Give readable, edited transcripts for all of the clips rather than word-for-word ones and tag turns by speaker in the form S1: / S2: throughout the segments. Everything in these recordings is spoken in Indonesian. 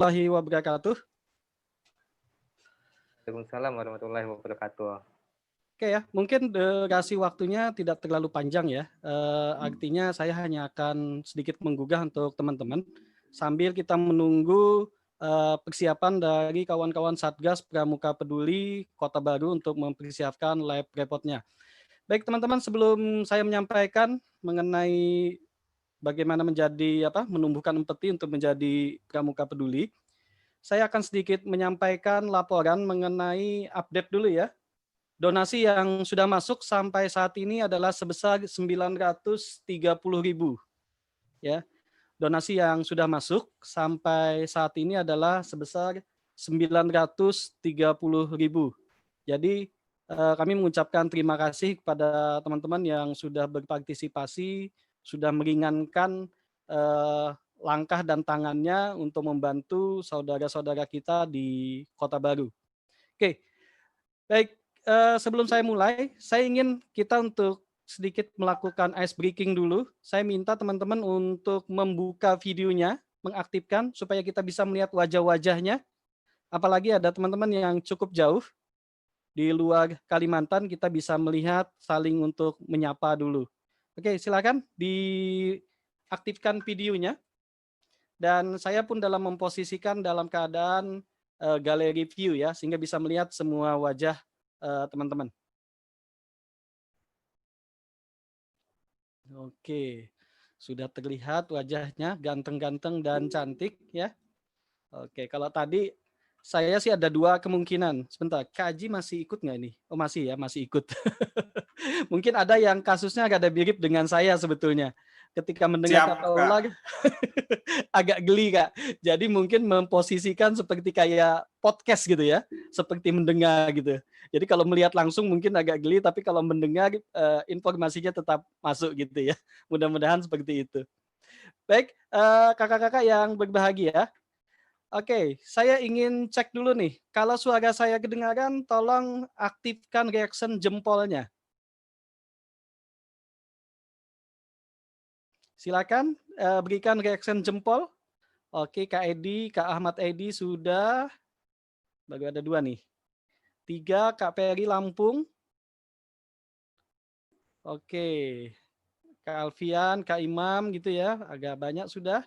S1: warahmatullahi wabarakatuh.
S2: Waalaikumsalam warahmatullahi wabarakatuh.
S1: Oke ya, mungkin durasi waktunya tidak terlalu panjang ya. Artinya saya hanya akan sedikit menggugah untuk teman-teman sambil kita menunggu persiapan dari kawan-kawan Satgas Pramuka Peduli Kota Baru untuk mempersiapkan lab reportnya. Baik teman-teman, sebelum saya menyampaikan mengenai bagaimana menumbuhkan empati untuk menjadi Pramuka Peduli, saya akan sedikit menyampaikan laporan mengenai update dulu ya. Donasi yang sudah masuk sampai saat ini adalah sebesar 930.000 ya. Donasi yang sudah masuk sampai saat ini adalah sebesar 930.000. Jadi kami mengucapkan terima kasih kepada teman-teman yang sudah berpartisipasi, sudah meringankan langkah dan tangannya untuk membantu saudara-saudara kita di Kota Baru. Oke, baik. Sebelum saya mulai, saya ingin kita untuk sedikit melakukan ice breaking dulu. Saya minta teman-teman untuk membuka videonya, mengaktifkan supaya kita bisa melihat wajah-wajahnya. Apalagi ada teman-teman yang cukup jauh di luar Kalimantan, kita bisa melihat saling untuk menyapa dulu. Oke, silakan diaktifkan videonya. Dan saya pun dalam memposisikan dalam keadaan galeri view ya, sehingga bisa melihat semua wajah teman-teman. Oke, sudah terlihat wajahnya ganteng-ganteng dan cantik ya. Oke, kalau tadi saya sih ada dua kemungkinan. Sebentar, Kak Aji masih ikut nggak ini? Oh masih ya, masih ikut. Mungkin ada yang kasusnya agak ada mirip dengan saya sebetulnya. Ketika mendengar kata ular, agak geli Kak. Jadi mungkin memposisikan seperti kayak podcast gitu ya, seperti mendengar gitu. Jadi kalau melihat langsung mungkin agak geli, tapi kalau mendengar informasinya tetap masuk gitu ya. Mudah-mudahan seperti itu. Baik, kakak-kakak yang berbahagia. Oke, saya ingin cek dulu nih. Kalau suara saya kedengaran, tolong aktifkan reaction jempolnya. Silakan berikan reaction jempol. Oke, Kak Edi, Kak Ahmad Edi sudah. Baru ada dua nih. 3, Kak Peri Lampung. Oke, Kak Alfian, Kak Imam gitu ya. Agak banyak sudah.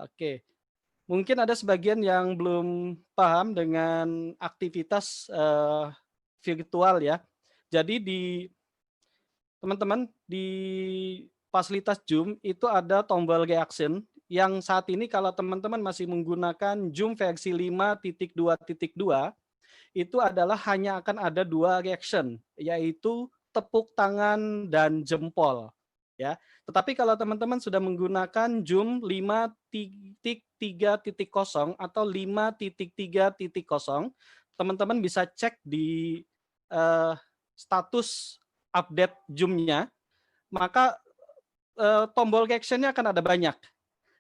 S1: Oke, mungkin ada sebagian yang belum paham dengan aktivitas virtual ya. Jadi teman-teman di fasilitas Zoom itu ada tombol reaction yang saat ini kalau teman-teman masih menggunakan Zoom versi 5.2.2 itu adalah hanya akan ada 2 reaction, yaitu tepuk tangan dan jempol ya. Tetapi kalau teman-teman sudah menggunakan Zoom 5.3.0 atau 5.3.0, teman-teman bisa cek di status update Zoom-nya, maka tombol reaction-nya akan ada banyak.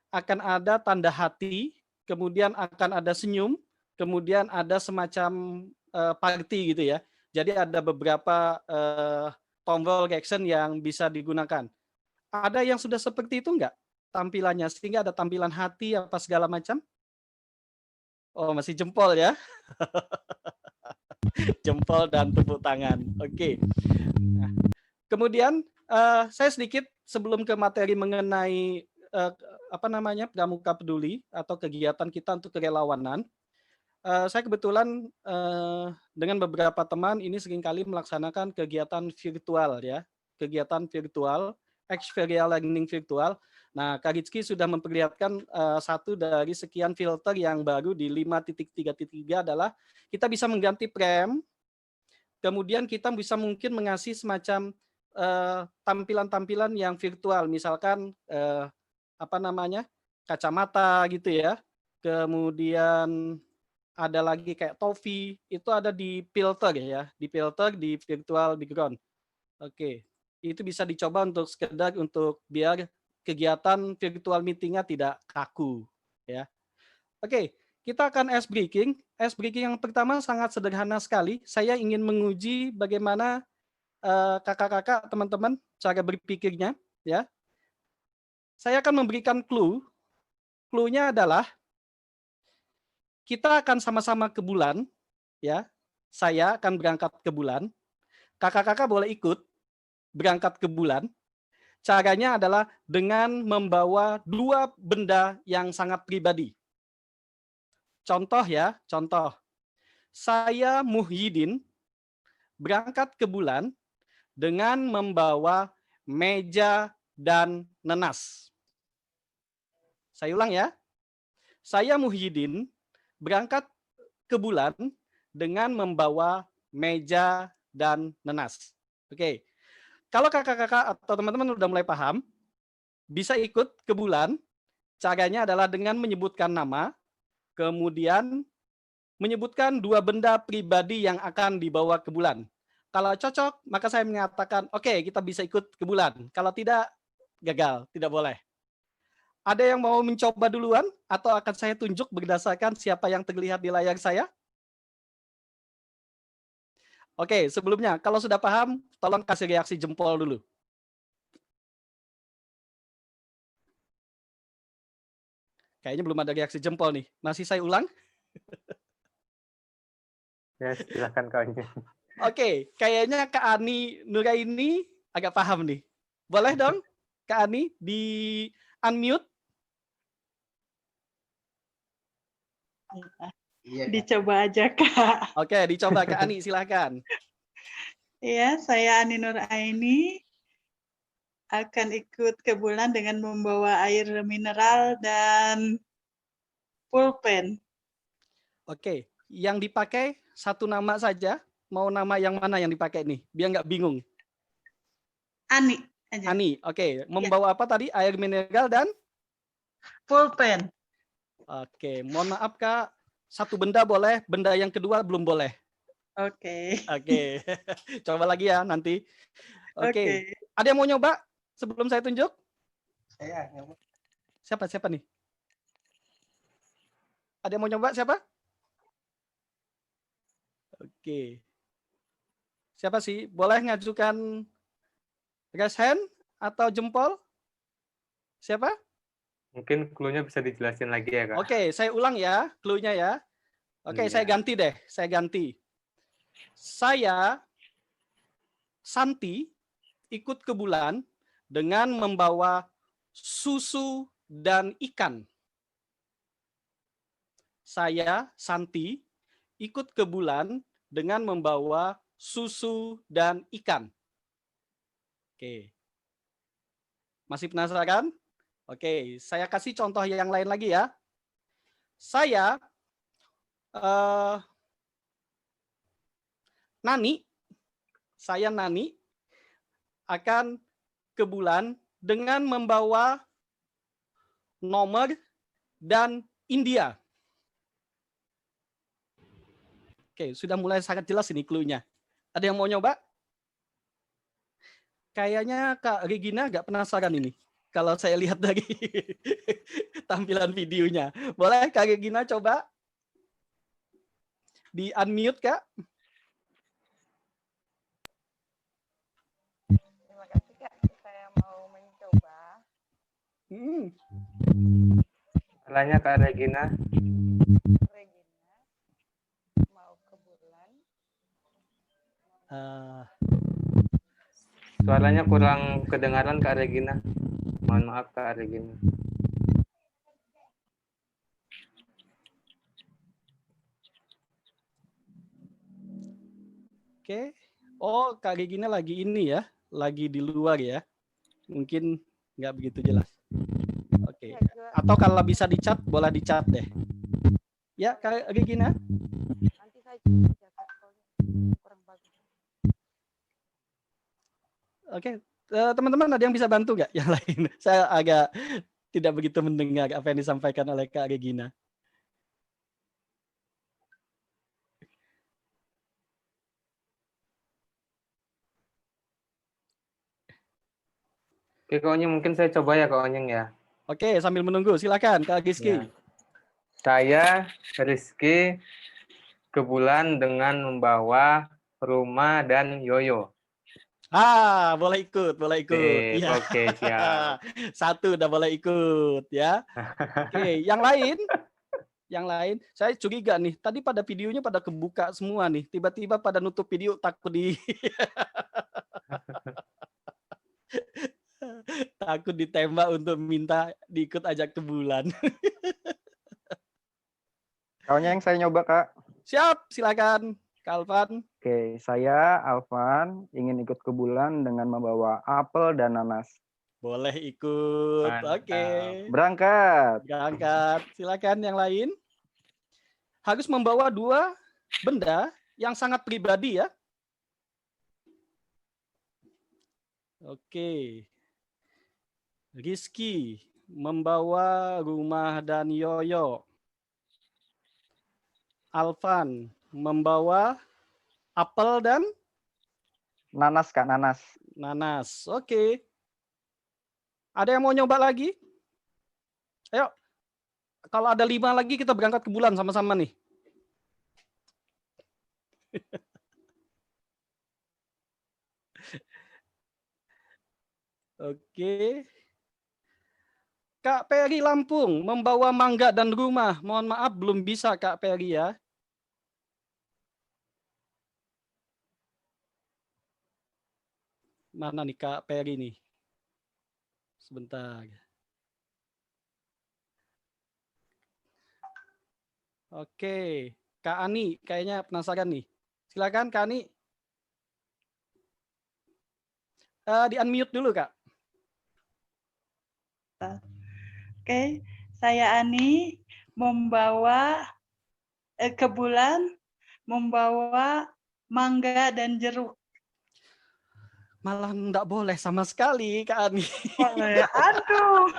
S1: Akan ada tanda hati, kemudian akan ada senyum, kemudian ada semacam party gitu ya. Jadi ada beberapa tombol reaction yang bisa digunakan. Ada yang sudah seperti itu enggak tampilannya? Sehingga ada tampilan hati apa segala macam? Oh, masih jempol ya. Jempol dan tepuk tangan. Oke. Nah, kemudian saya sedikit sebelum ke materi mengenai Pramuka Peduli atau kegiatan kita untuk kerelawanan. Saya kebetulan dengan beberapa teman ini seringkali melaksanakan kegiatan virtual ya, kegiatan virtual, experiential learning virtual. Nah, Kak Rizky sudah memperlihatkan satu dari sekian filter yang baru di 5.3.3 adalah kita bisa mengganti prem, kemudian kita bisa mungkin mengasih semacam tampilan-tampilan yang virtual, misalkan kacamata gitu ya, kemudian ada lagi kayak topi, itu ada di filter ya, di filter di virtual background. Oke, itu bisa dicoba untuk sekedar untuk biar kegiatan virtual meeting-nya tidak kaku ya. Oke, kita akan ice breaking. Ice breaking yang pertama sangat sederhana sekali. Saya ingin menguji bagaimana kakak-kakak, teman-teman cara berpikirnya ya. Saya akan memberikan clue. Clue-nya adalah kita akan sama-sama ke bulan, ya. Saya akan berangkat ke bulan. Kakak-kakak boleh ikut berangkat ke bulan. Caranya adalah dengan membawa 2 benda yang sangat pribadi. Contoh ya, contoh. Saya Muhyiddin berangkat ke bulan dengan membawa meja dan nenas. Saya ulang ya. Saya Muhyiddin berangkat ke bulan dengan membawa meja dan nenas. Oke. Kalau kakak-kakak atau teman-teman udah mulai paham, bisa ikut ke bulan. Caranya adalah dengan menyebutkan nama, kemudian menyebutkan 2 benda pribadi yang akan dibawa ke bulan. Kalau cocok, maka saya mengatakan, oke, kita bisa ikut ke bulan. Kalau tidak, gagal, tidak boleh. Ada yang mau mencoba duluan atau akan saya tunjuk berdasarkan siapa yang terlihat di layar saya? Oke, sebelumnya kalau sudah paham, tolong kasih reaksi jempol dulu. Kayaknya belum ada reaksi jempol nih. Masih saya ulang?
S2: Ya, silakan Kak Onyeng.
S1: Oke, kayaknya Kak Ani Nuraini agak paham nih. Boleh dong, Kak Ani di unmute?
S3: Iya, dicoba aja, Kak.
S1: Oke, dicoba Kak Ani, silahkan.
S3: Iya, saya Ani Nuraini akan ikut ke bulan dengan membawa air mineral dan pulpen.
S1: Oke, yang dipakai satu nama saja. Mau nama yang mana yang dipakai nih? Biar nggak bingung.
S3: Ani aja.
S1: Ani, oke. Membawa apa tadi? Air mineral dan?
S3: Pulpen.
S1: Oke, mohon maaf Kak. Satu benda boleh, benda yang kedua belum boleh.
S3: Oke.
S1: Oke, coba lagi ya nanti. Oke,
S3: Oke.
S1: ada yang mau nyoba sebelum saya tunjuk?
S3: Saya nyoba.
S1: Siapa nih? Ada yang mau nyoba siapa? Oke. Siapa sih? Boleh ngajukan raise hand atau jempol? Siapa?
S2: Mungkin clue-nya bisa dijelasin lagi ya, Kak.
S1: Oke, saya ulang ya clue-nya ya. Oke,
S2: Iya.
S1: saya ganti deh. Saya ganti. Saya Santi ikut ke bulan dengan membawa susu dan ikan. Saya Santi ikut ke bulan dengan membawa susu dan ikan. Oke. Masih penasaran? Oke, saya kasih contoh yang lain lagi ya. Saya Nani akan ke bulan dengan membawa nomor dan India. Oke, sudah mulai sangat jelas ini clue-nya. Ada yang mau nyoba? Kayaknya Kak Regina nggak penasaran ini. Kalau saya lihat dari tampilan videonya. Boleh Kak Regina coba? Di unmute Kak?
S4: Terima kasih Kak, saya mau mencoba.
S2: Salahnya Kak Regina.
S4: Regina mau ke bulan.
S2: Suaranya kurang kedengaran Kak Regina. Mohon maaf Kak Regina.
S1: Oke. Oh, Kak Regina lagi ini ya, lagi di luar ya. Mungkin nggak begitu jelas. Oke. Atau kalau bisa dicat, boleh dicat deh. Ya, Kak Regina.
S4: Nanti saya coba aja Kak, soalnya kurang bagus.
S1: Oke, teman-teman ada yang bisa bantu nggak yang lain? Saya agak tidak begitu mendengar apa yang disampaikan oleh Kak Regina.
S2: Oke Kak Onyeng, mungkin saya coba ya Kak Onyeng ya.
S1: Oke, sambil menunggu, silakan Kak Rizky.
S2: Ya. Saya Rizky ke bulan dengan membawa rumah dan yoyo.
S1: Boleh ikut, boleh ikut. Ya.
S2: Oke, siap.
S1: Satu udah boleh ikut ya. Oke, yang lain? Yang lain, saya curiga nih, tadi pada videonya pada kebuka semua nih, tiba-tiba pada nutup video takut takut ditembak untuk minta diikut ajak ke bulan.
S5: Kawannya yang saya nyoba, Kak.
S1: Siap, silakan, Kak Alvan.
S5: Oke, saya Alvan ingin ikut ke bulan dengan membawa apel dan nanas.
S1: Boleh ikut.
S2: Mantap.
S1: Oke.
S5: Berangkat.
S1: Berangkat. Silakan yang lain. Harus membawa 2 benda yang sangat pribadi ya. Oke. Rizky membawa rumah dan yoyo. Alvan membawa apel dan
S5: Nanas, Kak, nanas.
S1: nanas. Oke. Ada yang mau nyoba lagi? Ayo. Kalau ada 5 lagi kita berangkat ke bulan sama-sama nih. Oke. Kak Peri Lampung membawa mangga dan rumah. Mohon maaf belum bisa Kak Peri ya. Mana nih Kak Peri nih? Sebentar. Oke, Kak Ani kayaknya penasaran nih. Silakan Kak Ani. Di unmute dulu Kak.
S3: Oke, saya Ani membawa ke bulan, membawa mangga dan jeruk.
S1: Malah enggak boleh sama sekali Kak Ani.
S3: Aduh.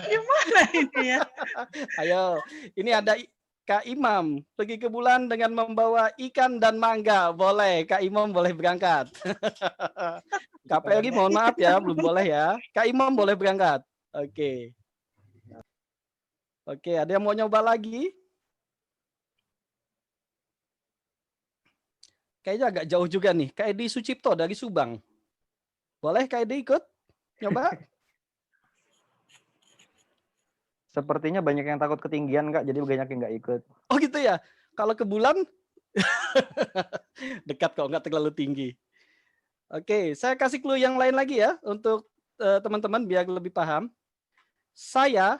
S3: Gimana ini ya?
S1: Ayo, ini ada Kak Imam pergi ke bulan dengan membawa ikan dan mangga. Boleh, Kak Imam boleh berangkat. Kak Peri mohon maaf ya, belum boleh ya. Kak Imam boleh berangkat. Oke. Oke, ada yang mau nyoba lagi? Kayaknya agak jauh juga nih. Kak Edi Sucipto dari Subang. Boleh Kak Edi ikut? Nyoba?
S5: Sepertinya banyak yang takut ketinggian, Kak, jadi banyak yang nggak ikut.
S1: Oh gitu ya. Kalau ke bulan dekat kok, nggak terlalu tinggi. Oke, saya kasih clue yang lain lagi ya untuk teman-teman biar lebih paham. Saya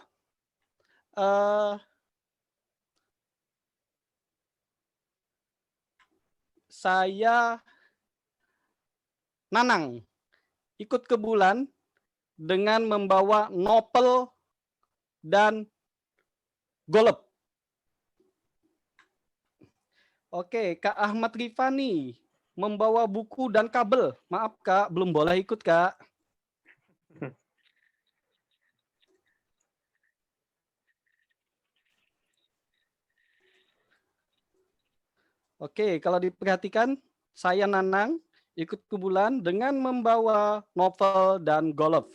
S1: Nanang ikut ke bulan dengan membawa novel dan golep. Oke, Kak Ahmad Rifani membawa buku dan kabel. Maaf Kak, belum boleh ikut Kak. Oke, kalau diperhatikan, saya Nanang ikut ke bulan dengan membawa novel dan golf.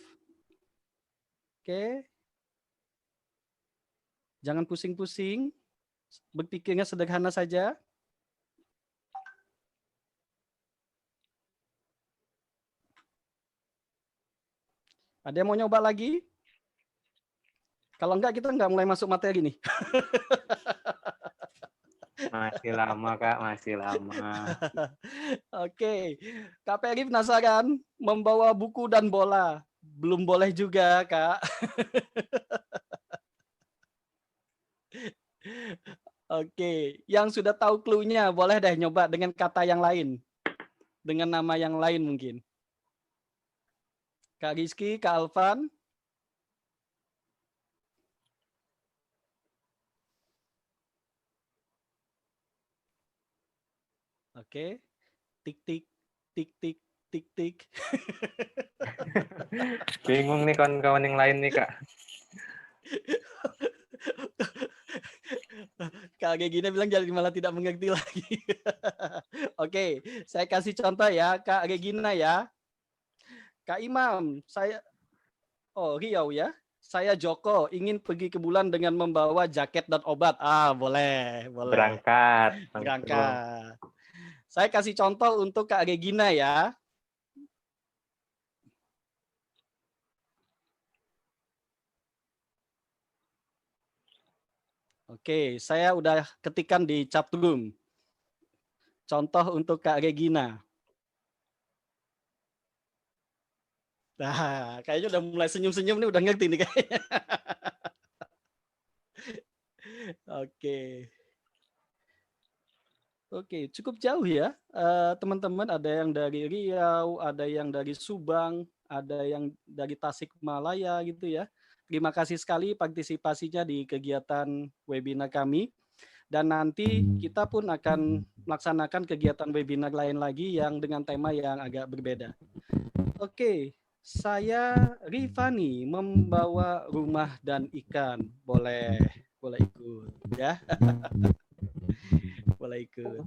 S1: Oke. Jangan pusing-pusing, berpikirnya sederhana saja. Ada yang mau nyoba lagi? Kalau enggak, kita enggak mulai masuk materi nih.
S2: Masih lama, Kak. Masih lama.
S1: Oke, Kak Peri penasaran membawa buku dan bola. Belum boleh juga, Kak. Oke, yang sudah tahu clue-nya boleh deh nyoba dengan kata yang lain. Dengan nama yang lain mungkin. Kak Rizky, Kak Alvan. Oke. Tik tik tik tik tik tik.
S2: Bingung nih kawan-kawan yang lain nih, Kak.
S1: Kak Regina bilang jadi malah tidak mengerti lagi. Oke, saya kasih contoh ya, Kak Regina ya. Kak Imam, saya Riau ya. Saya Joko ingin pergi ke bulan dengan membawa jaket dan obat. Ah, boleh, boleh.
S2: Berangkat.
S1: Berangkat. Saya kasih contoh untuk Kak Regina ya. Oke, saya udah ketikkan di chat room. Contoh untuk Kak Regina. Nah, kayaknya udah mulai senyum-senyum nih, udah ngerti nih kayaknya. Oke. Oke, cukup jauh ya, teman-teman. Ada yang dari Riau, ada yang dari Subang, ada yang dari Tasikmalaya gitu ya. Terima kasih sekali partisipasinya di kegiatan webinar kami. Dan nanti kita pun akan melaksanakan kegiatan webinar lain lagi yang dengan tema yang agak berbeda. Oke, saya Rifani membawa rumah dan ikan. Boleh ikut ya. Boleh ikut.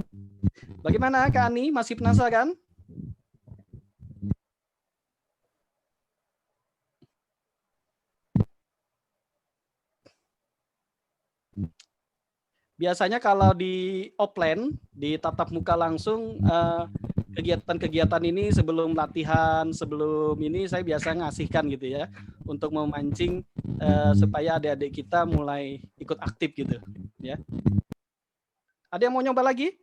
S1: Bagaimana Kak Ani, masih penasaran? Biasanya kalau di offline, di tatap muka langsung, kegiatan-kegiatan ini sebelum latihan, sebelum ini saya biasa ngasihkan gitu ya, untuk memancing supaya adik-adik kita mulai ikut aktif gitu ya. Ada yang mau nyoba lagi?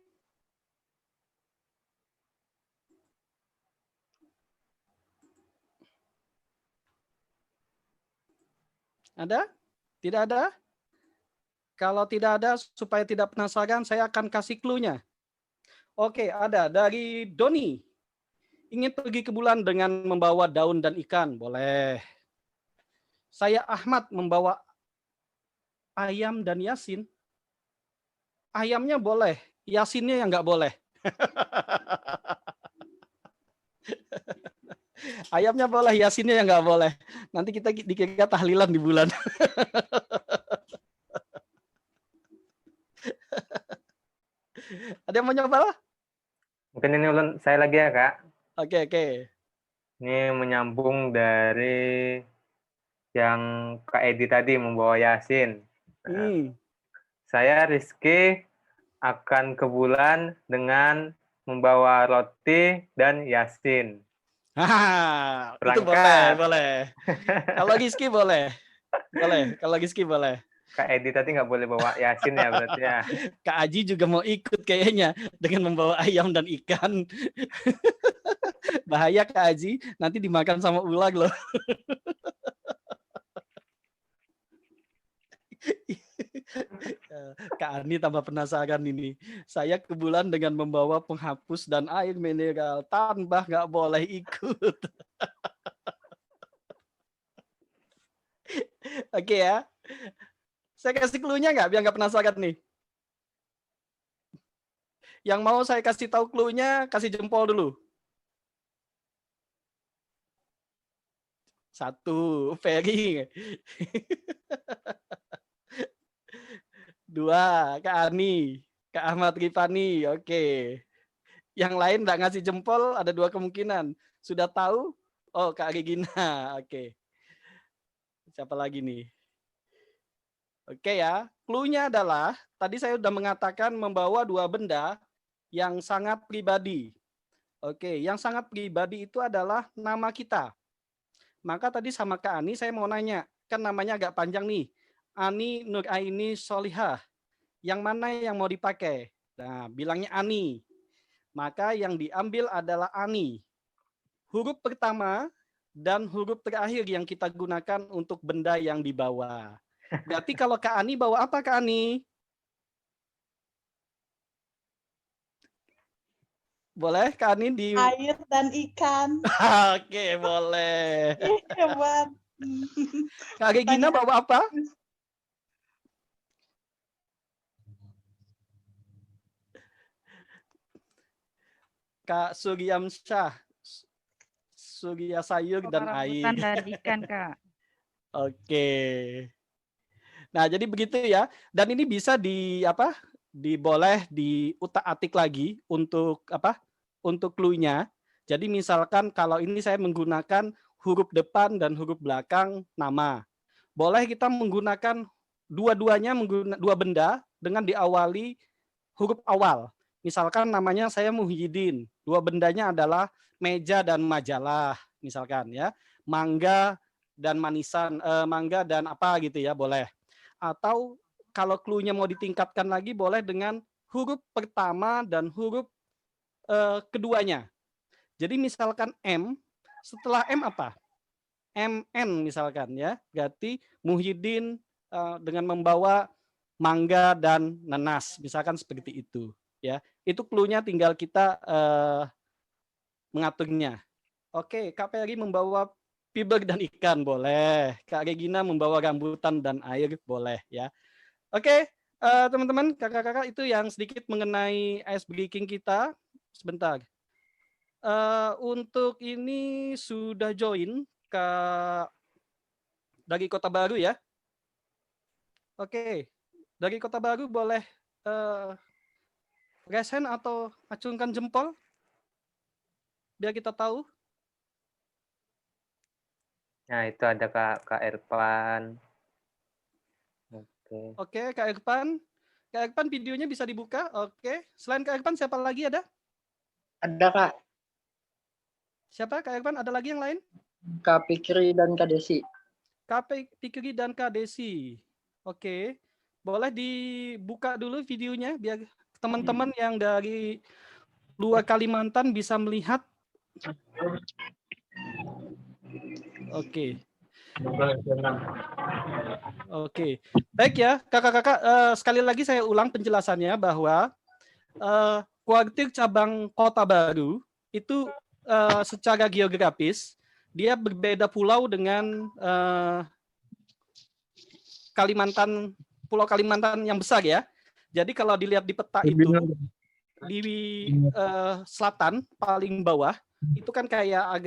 S1: Ada? Tidak ada? Kalau tidak ada, supaya tidak penasaran, saya akan kasih clue-nya. Oke, ada dari Doni. Ingin pergi ke bulan dengan membawa daun dan ikan, boleh. Saya Ahmad membawa ayam dan yasin. Ayamnya boleh, yasinnya yang nggak boleh. Ayamnya boleh, yasinnya yang nggak boleh. Nanti kita dikira tahlilan di bulan. Ada yang mau nyoba lah?
S2: Mungkin ini ulun saya lagi ya, Kak.
S1: Oke.
S2: Ini menyambung dari yang Kak Edi tadi membawa Yasin. Saya Rizky akan ke bulan dengan membawa roti dan Yasin.
S1: Itu boleh. Kalau Rizky boleh. Kalau Rizky boleh.
S2: Kak Edi tadi nggak boleh bawa Yasin ya berarti ya.
S1: Kak Aji juga mau ikut kayaknya dengan membawa ayam dan ikan. Bahaya Kak Aji, nanti dimakan sama ular loh. Kak Ani tambah penasaran ini. Saya ke bulan dengan membawa penghapus dan air mineral. Tambah nggak boleh ikut. Oke ya. Saya kasih clue-nya nggak biar nggak penasaran nih. Yang mau saya kasih tahu clue-nya, kasih jempol dulu. 1, Ferry. 2, Kak Ani. Kak Ahmad Rifani, oke. Yang lain nggak ngasih jempol, ada 2 kemungkinan. Sudah tahu? Oh, Kak Regina, oke. Siapa lagi nih? Oke ya, clue-nya adalah, tadi saya sudah mengatakan membawa 2 benda yang sangat pribadi. Oke, yang sangat pribadi itu adalah nama kita. Maka tadi sama Kak Ani saya mau nanya, kan namanya agak panjang nih. Ani Nuraini Solihah. Yang mana yang mau dipakai? Nah, bilangnya Ani. Maka yang diambil adalah Ani. Huruf pertama dan huruf terakhir yang kita gunakan untuk benda yang dibawa. Berarti kalau Kak Ani bawa apa Kak Ani? Boleh Kak Ani di...
S3: Air dan ikan.
S1: Oke, boleh.
S3: Hebat.
S1: Kak Regina bawa apa? Kak Suryamsyah. Surya sayur dan air.
S6: Dan ikan, Kak.
S1: Oke. Nah, jadi begitu ya. Dan ini bisa boleh diutak-atik lagi untuk untuk clue-nya. Jadi misalkan kalau ini saya menggunakan huruf depan dan huruf belakang nama. Boleh kita menggunakan dua-duanya, dua benda dengan diawali huruf awal. Misalkan namanya saya Muhyiddin. 2 bendanya adalah meja dan majalah, misalkan ya. Mangga dan manisan, mangga dan apa gitu ya, boleh. Atau kalau clue-nya mau ditingkatkan lagi boleh dengan huruf pertama dan huruf keduanya. Jadi misalkan M, setelah M apa? MN misalkan ya. Berarti Muhyiddin dengan membawa mangga dan nanas, misalkan seperti itu ya. Itu clue-nya tinggal kita mengaturnya. Oke, Kak Peri membawa fiber dan ikan boleh. Kak Regina membawa rambutan dan air boleh ya. Oke, teman-teman, kakak-kakak itu yang sedikit mengenai ice breaking kita. Sebentar. Untuk ini sudah join dari Kota Baru ya. Oke, dari Kota Baru boleh raise hand atau acungkan jempol biar kita tahu.
S2: Nah, itu ada Kak Erpan. Oke.
S1: Oke, Kak Irfan. Kak Irfan videonya bisa dibuka. Oke. Selain Kak Irfan siapa lagi ada?
S6: Ada Kak,
S1: Siapa Kak Irfan? Ada lagi yang lain?
S6: Kak Fikri dan Kak Desi.
S1: Kak Fikri dan Kak Desi. Oke. Boleh dibuka dulu videonya biar teman-teman yang dari luar Kalimantan bisa melihat. Oke. Oke, baik ya kakak-kakak, sekali lagi saya ulang penjelasannya bahwa kuartir cabang Kota Baru itu secara geografis dia berbeda pulau dengan Pulau Kalimantan yang besar ya. Jadi kalau dilihat di peta itu di selatan paling bawah itu kan kayak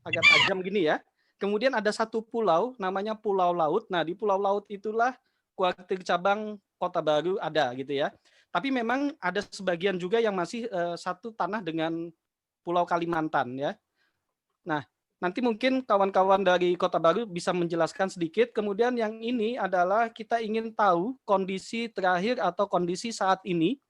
S1: agak tajam gini ya. Kemudian ada satu pulau namanya Pulau Laut. Nah, di Pulau Laut itulah kuartir cabang Kota Baru ada gitu ya. Tapi memang ada sebagian juga yang masih satu tanah dengan Pulau Kalimantan ya. Nah, nanti mungkin kawan-kawan dari Kota Baru bisa menjelaskan sedikit. Kemudian yang ini adalah kita ingin tahu kondisi terakhir atau kondisi saat ini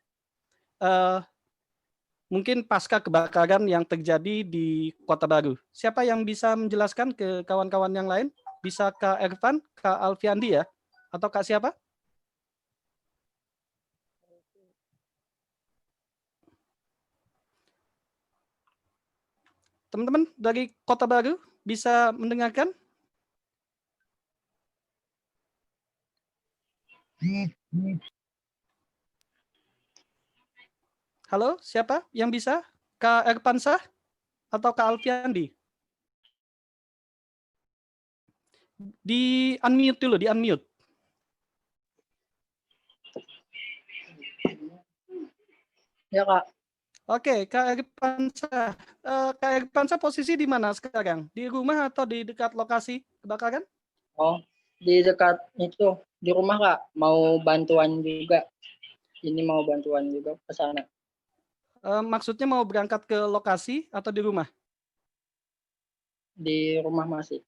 S1: mungkin pasca kebakaran yang terjadi di Kota Baru. Siapa yang bisa menjelaskan ke kawan-kawan yang lain? Bisa Kak Ervan, Kak Alfiandi ya? Atau Kak siapa? Teman-teman dari Kota Baru bisa mendengarkan? Halo, siapa yang bisa? Kak Erpansah atau Kak Alfiandi? Di unmute dulu, di unmute.
S6: Ya Kak,
S1: Oke, Kak Erpansah. Kak Erpansah posisi di mana sekarang? Di rumah atau di dekat lokasi kebakaran?
S6: oh di dekat itu, di rumah Kak, mau bantuan juga. Ini mau bantuan juga ke sana.
S1: Maksudnya mau berangkat ke lokasi atau di rumah?
S6: Di rumah masih.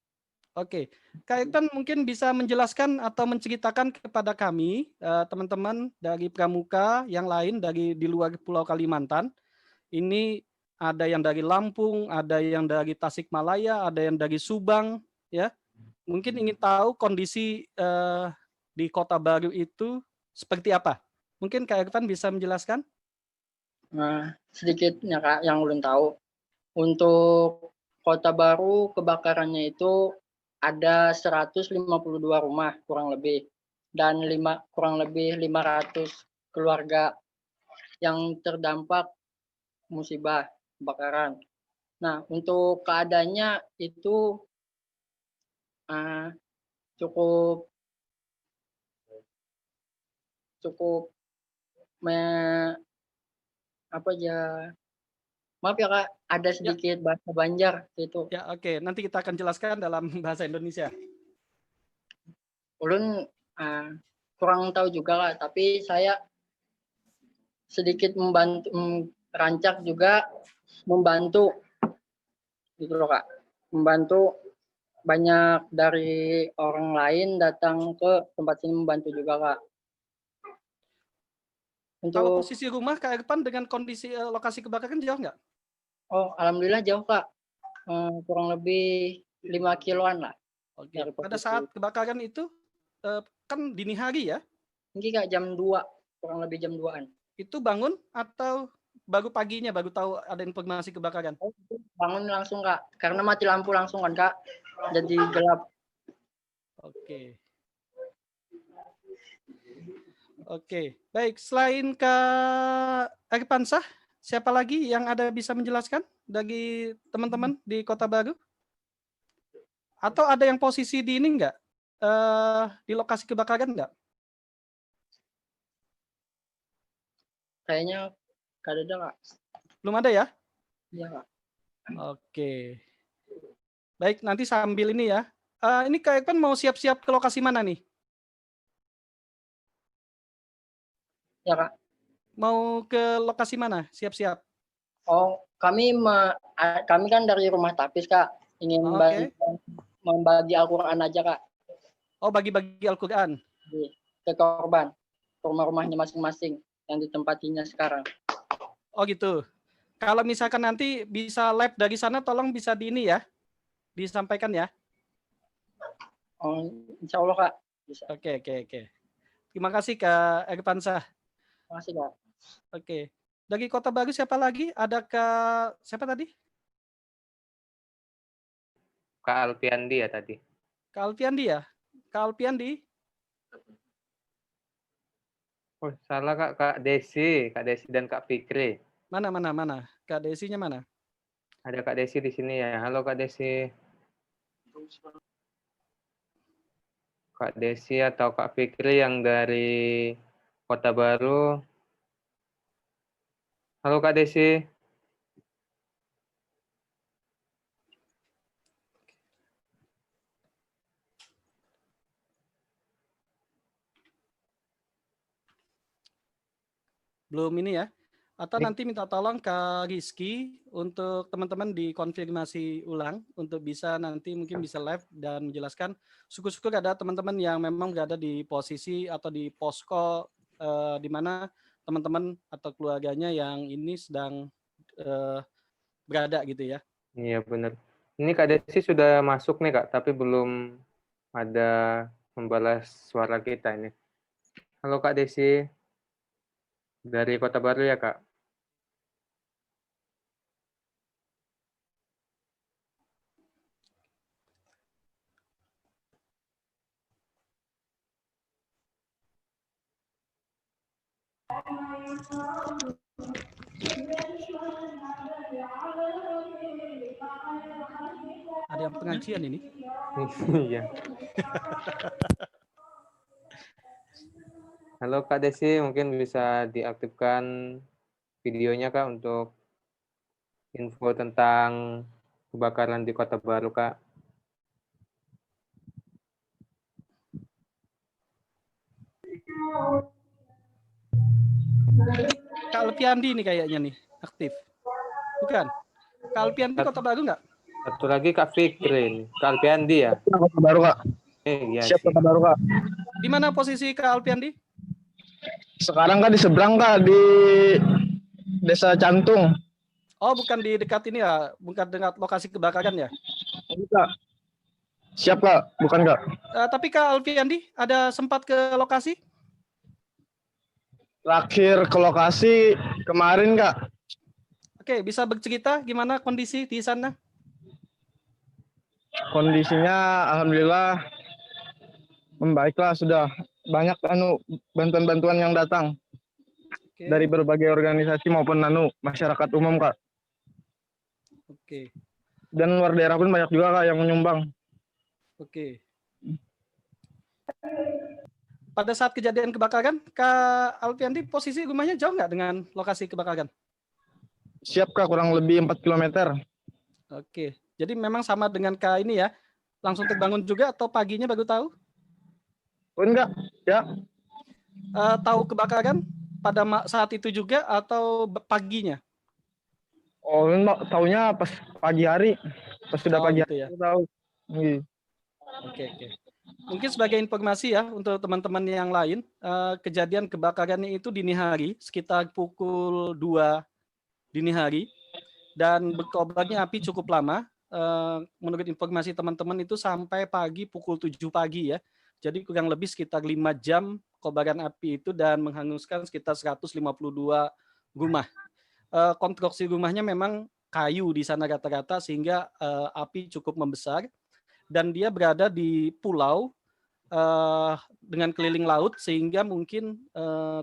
S1: Oke, Kak Irfan mungkin bisa menjelaskan atau menceritakan kepada kami, teman-teman dari Pramuka yang lain dari di luar Pulau Kalimantan. Ini ada yang dari Lampung, ada yang dari Tasikmalaya, ada yang dari Subang, ya. Mungkin ingin tahu kondisi di Kota Baru itu seperti apa? Mungkin Kak Irfan bisa menjelaskan?
S6: Nah, sedikitnya Kak yang belum tahu. Untuk Kota Baru kebakarannya itu ada 152 rumah kurang lebih dan kurang lebih 500 keluarga yang terdampak musibah kebakaran. Nah, untuk keadaannya itu cukup maaf ya Kak, ada sedikit bahasa Banjar gitu.
S1: Ya, oke. Nanti kita akan jelaskan dalam bahasa Indonesia.
S6: Ulun kurang tahu juga Kak, tapi saya sedikit membantu merancak juga membantu gitu loh Kak. Membantu banyak dari orang lain datang ke tempat sini membantu juga Kak.
S1: Kalau
S6: Untuk
S1: posisi rumah Kak Irfan dengan kondisi lokasi kebakaran jauh nggak?
S6: alhamdulillah jauh Kak. Kurang lebih 5 kiloan lah.
S1: Oke. Pada saat kebakaran itu kan dini hari ya.
S6: Ini Kak jam 2, kurang lebih jam 2-an.
S1: Itu bangun atau baru paginya baru tahu ada informasi kebakaran?
S6: Bangun langsung Kak, karena mati lampu langsung kan Kak. Jadi gelap.
S1: Oke. Oke, baik. Selain Kak Erpansah, siapa lagi yang ada bisa menjelaskan dari teman-teman di Kota Baru? Atau ada yang posisi di ini enggak? Di lokasi kebakaran enggak?
S6: Kayaknya Kak Dada Kak.
S1: Belum ada ya?
S6: Iya Kak.
S1: Oke. Baik, nanti sambil ini ya. Ini Kak Erpan mau siap-siap ke lokasi mana nih?
S6: Ya Kak.
S1: Mau ke lokasi mana? Siap-siap.
S6: Oh, kami kan dari rumah tapis Kak. Ingin
S1: Oke.
S6: membagi Al-Quran aja Kak
S1: Oh, bagi-bagi Al-Quran.
S6: ke korban, ke rumah-rumahnya masing-masing yang ditempatinya sekarang.
S1: Oh gitu. Kalau misalkan nanti bisa live dari sana, tolong bisa di ini ya, disampaikan ya.
S6: Oh, insya Allah Kak. Bisa.
S1: Oke. Terima kasih Kak Erpansah.
S6: Terima kasih Kak.
S1: Oke. Dari Kota Baru siapa lagi? Ada Kak siapa tadi?
S2: Kak Alfiandi ya tadi.
S1: Kak Alfiandi ya? Kak Alfiandi?
S2: Oh, salah Kak Desi dan Kak Fikri.
S1: Mana? Kak Desinya mana?
S2: Ada Kak Desi di sini ya. Halo Kak Desi. Kak Desi atau Kak Fikri yang dari Kota Baru. Halo Kak Desi.
S1: Belum ini ya? Atau nanti minta tolong Kak Rizky untuk teman-teman dikonfirmasi ulang untuk bisa nanti mungkin bisa live dan menjelaskan. Syukur-syukur ada teman-teman yang memang berada di posisi atau di posko di mana teman-teman atau keluarganya yang ini sedang berada gitu ya.
S2: Iya benar. Ini Kak Desi sudah masuk nih Kak, tapi belum ada membalas suara kita ini. Halo Kak Desi. Dari Kota Baru ya Kak?
S1: Ada yang pengajian ini?
S2: Iya. Halo Kak Desi, mungkin bisa diaktifkan videonya Kak untuk info tentang kebakaran di Kota Baru Kak.
S1: Kak Alfiandi ini kayaknya nih aktif. Bukan? Kak Alfiandi Kota Baru nggak?
S2: Satu lagi Kak Fikri, Kak Alfiandi ya?
S5: Kota Baru Kak.
S2: Iya
S5: Siap
S2: sih.
S5: Kota Baru Kak.
S1: Di mana posisi Kak Alfiandi?
S5: Sekarang Kak di seberang Kak di Desa Cantung.
S1: Oh, bukan di dekat ini ya, bukan dekat lokasi kebakaran ya?
S5: Ini Kak. Siap Kak, bukan Kak.
S1: Tapi Kak Alfiandi ada sempat ke lokasi?
S5: Terakhir ke lokasi kemarin Kak.
S1: Oke, bisa bercerita gimana kondisi di sana?
S5: Kondisinya alhamdulillah membaiklah, sudah banyak bantuan-bantuan yang datang
S1: Oke.
S5: dari berbagai organisasi maupun masyarakat umum Kak.
S1: Oke.
S5: Dan luar daerah pun banyak juga Kak yang menyumbang.
S1: Oke. Pada saat kejadian kebakaran, Kak Alfiandi posisi rumahnya jauh nggak dengan lokasi kebakaran?
S5: Siap Kak, kurang lebih 4 km.
S1: Oke. Jadi memang sama dengan Kak ini ya, langsung terbangun juga atau paginya baru tahu?
S5: Oh enggak, ya.
S1: Tahu kebakaran pada saat itu juga atau paginya?
S5: Oh, taunya pas pagi hari. Pas sudah
S1: Oh,
S5: pagi
S1: gitu ya.
S5: hari tahu. Iya.
S1: Oke. Mungkin sebagai informasi ya untuk teman-teman yang lain, kejadian kebakarannya itu dini hari, sekitar pukul 2 dini hari, dan berkobarnya api cukup lama. Menurut informasi teman-teman itu sampai pagi pukul 7 pagi ya. Jadi kurang lebih sekitar 5 jam kobaran api itu dan menghanguskan sekitar 152 rumah. Konstruksi rumahnya memang kayu di sana rata-rata sehingga api cukup membesar dan dia berada di pulau dengan keliling laut sehingga mungkin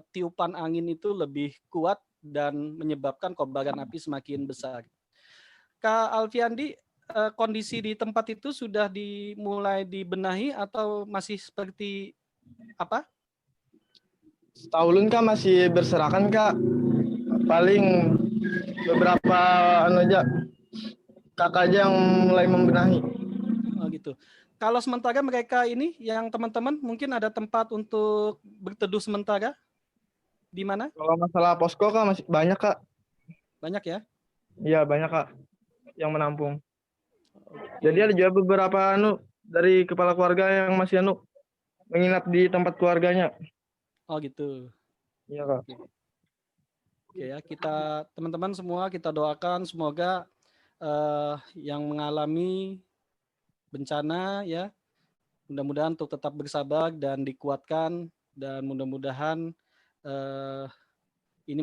S1: tiupan angin itu lebih kuat dan menyebabkan kobaran api semakin besar. Kak Alfiandi, kondisi di tempat itu sudah dimulai dibenahi atau masih seperti apa?
S7: Setahun Kak masih berserakan Kak. Paling beberapa aja kakak aja yang mulai membenahi.
S1: Oh gitu. Kalau sementara mereka ini yang teman-teman mungkin ada tempat untuk berteduh sementara di mana?
S7: Kalau masalah posko Kak masih banyak Kak.
S1: Banyak ya?
S7: Iya banyak Kak yang menampung. Jadi ada juga beberapa dari kepala keluarga yang masih menginap di tempat keluarganya.
S1: Oh gitu.
S7: Iya Kak.
S1: Oke ya, kita teman-teman semua kita doakan semoga yang mengalami bencana ya, mudah-mudahan untuk tetap bersabar dan dikuatkan dan mudah-mudahan ini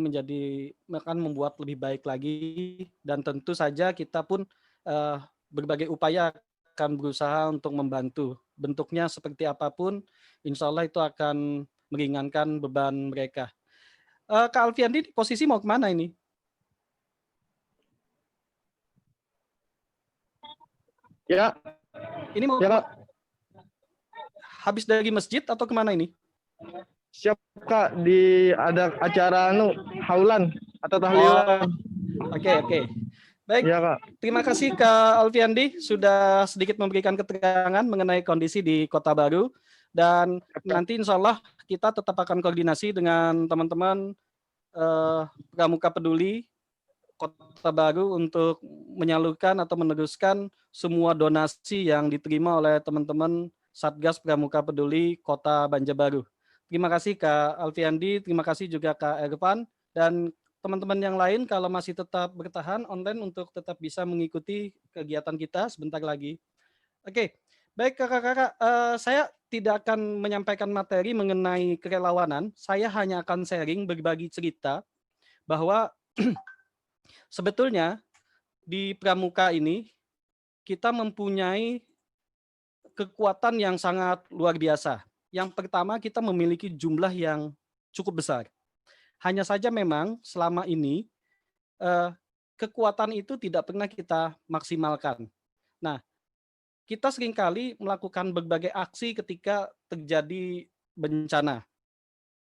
S1: akan membuat lebih baik lagi dan tentu saja kita pun berbagai upaya akan berusaha untuk membantu. Bentuknya seperti apapun, insya Allah itu akan meringankan beban mereka. Kak Alfiandi, posisi mau kemana ini?
S7: Ya.
S1: Ini mau
S7: ya, Kak.
S1: Habis dari masjid atau kemana ini?
S7: Siap Kak, ada acara haulan atau tahlilan.
S1: Oke. Baik,
S7: ya, Kak.
S1: Terima kasih Kak Alfiandi sudah sedikit memberikan keterangan mengenai kondisi di Kota Baru dan nanti insya Allah kita tetap akan koordinasi dengan teman-teman Pramuka Peduli Kota Baru untuk menyalurkan atau meneruskan semua donasi yang diterima oleh teman-teman Satgas Pramuka Peduli Kota Banjarbaru. Terima kasih Kak Alfiandi, terima kasih juga Kak Ervan, dan teman-teman yang lain kalau masih tetap bertahan online untuk tetap bisa mengikuti kegiatan kita sebentar lagi. Oke, baik kakak-kakak, saya tidak akan menyampaikan materi mengenai kerelawanan, saya hanya akan sharing berbagi cerita bahwa sebetulnya di Pramuka ini kita mempunyai kekuatan yang sangat luar biasa. Yang pertama, kita memiliki jumlah yang cukup besar. Hanya saja memang selama ini kekuatan itu tidak pernah kita maksimalkan. Nah, kita seringkali melakukan berbagai aksi ketika terjadi bencana.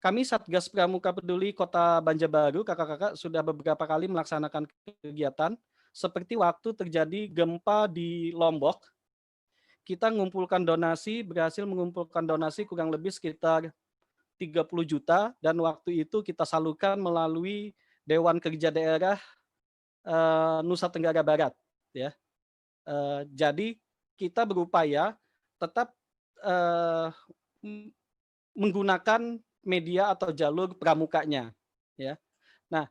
S1: Kami Satgas Pramuka Peduli Kota Banjarbaru, kakak-kakak sudah beberapa kali melaksanakan kegiatan seperti waktu terjadi gempa di Lombok. Kita berhasil mengumpulkan donasi kurang lebih sekitar 30 juta dan waktu itu kita salurkan melalui Dewan Kerja Daerah Nusa Tenggara Barat ya. Jadi kita berupaya tetap menggunakan media atau jalur pramukanya ya. Nah,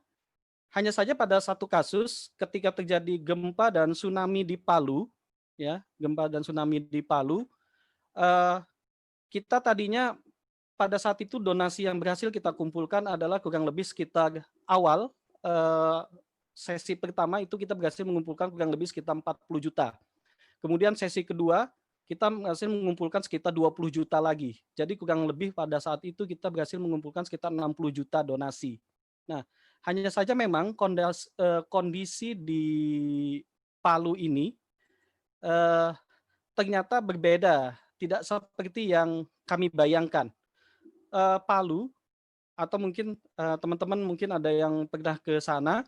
S1: hanya saja pada satu kasus ketika terjadi gempa dan tsunami di Palu ya, kita tadinya pada saat itu donasi yang berhasil kita kumpulkan adalah kurang lebih sekitar awal sesi pertama itu kita berhasil mengumpulkan kurang lebih sekitar 40 juta. Kemudian sesi kedua kita berhasil mengumpulkan sekitar 20 juta lagi. Jadi kurang lebih pada saat itu kita berhasil mengumpulkan sekitar 60 juta donasi. Nah, hanya saja memang kondisi di Palu ini ternyata berbeda, tidak seperti yang kami bayangkan. Palu atau mungkin teman-teman mungkin ada yang pernah ke sana,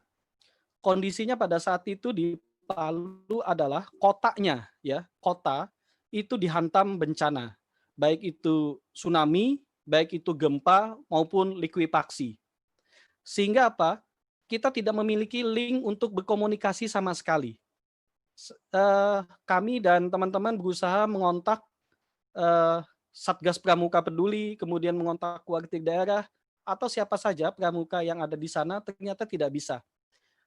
S1: kondisinya pada saat itu di Palu adalah kotanya ya, kota itu dihantam bencana, baik itu tsunami, baik itu gempa maupun likuifaksi. Sehingga apa? Kita tidak memiliki link untuk berkomunikasi sama sekali. Kami dan teman-teman berusaha mengontak Satgas Pramuka Peduli, kemudian mengontak Kuartir Daerah, atau siapa saja pramuka yang ada di sana, ternyata tidak bisa.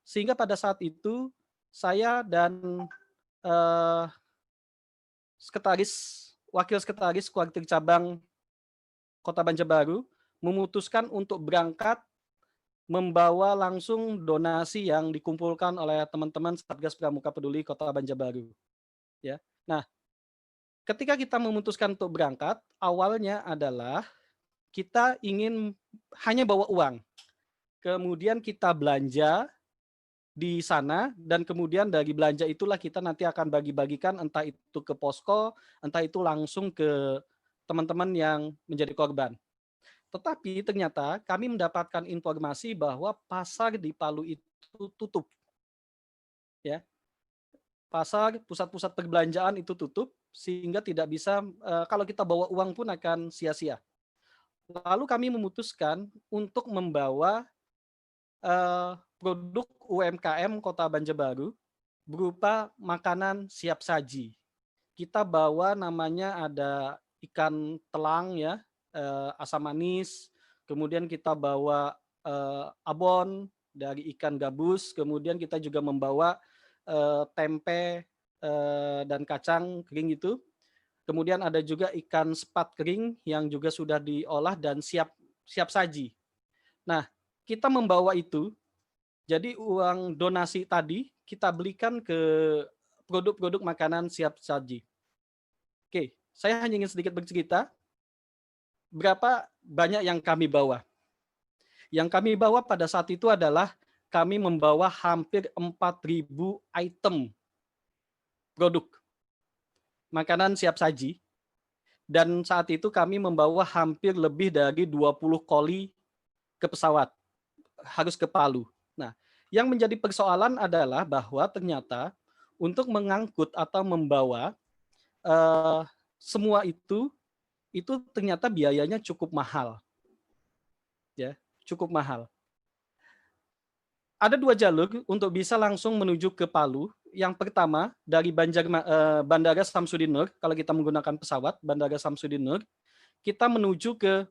S1: Sehingga pada saat itu, saya dan Sekretaris Wakil Sekretaris Kuartir Cabang Kota Banjarbaru memutuskan untuk berangkat membawa langsung donasi yang dikumpulkan oleh teman-teman Satgas Pramuka Peduli Kota Banjarbaru. Ya. Nah, ketika kita memutuskan untuk berangkat, awalnya adalah kita ingin hanya bawa uang. Kemudian kita belanja di sana, dan kemudian dari belanja itulah kita nanti akan bagi-bagikan, entah itu ke posko, entah itu langsung ke teman-teman yang menjadi korban. Tetapi ternyata kami mendapatkan informasi bahwa pasar di Palu itu tutup. Ya. Pasar, pusat-pusat perbelanjaan itu tutup, sehingga tidak bisa, kalau kita bawa uang pun akan sia-sia. Lalu kami memutuskan untuk membawa produk UMKM Kota Banjarbaru berupa makanan siap saji. Kita bawa namanya ada ikan telang ya, asam manis, kemudian kita bawa abon dari ikan gabus, kemudian kita juga membawa tempe dan kacang kering itu. Kemudian ada juga ikan sepat kering yang juga sudah diolah dan siap saji. Nah, kita membawa itu, jadi uang donasi tadi kita belikan ke produk-produk makanan siap saji. Oke, saya hanya ingin sedikit bercerita berapa banyak yang kami bawa. Yang kami bawa pada saat itu adalah kami membawa hampir 4.000 item produk makanan siap saji, dan saat itu kami membawa hampir lebih dari 20 koli ke pesawat, harus ke Palu. Nah, yang menjadi persoalan adalah bahwa ternyata untuk mengangkut atau membawa semua itu ternyata biayanya cukup mahal. Ya, cukup mahal. Ada 2 jalur untuk bisa langsung menuju ke Palu. Yang pertama dari Bandara Samsudin Nur, kalau kita menggunakan pesawat Bandara Samsudin Nur, kita menuju ke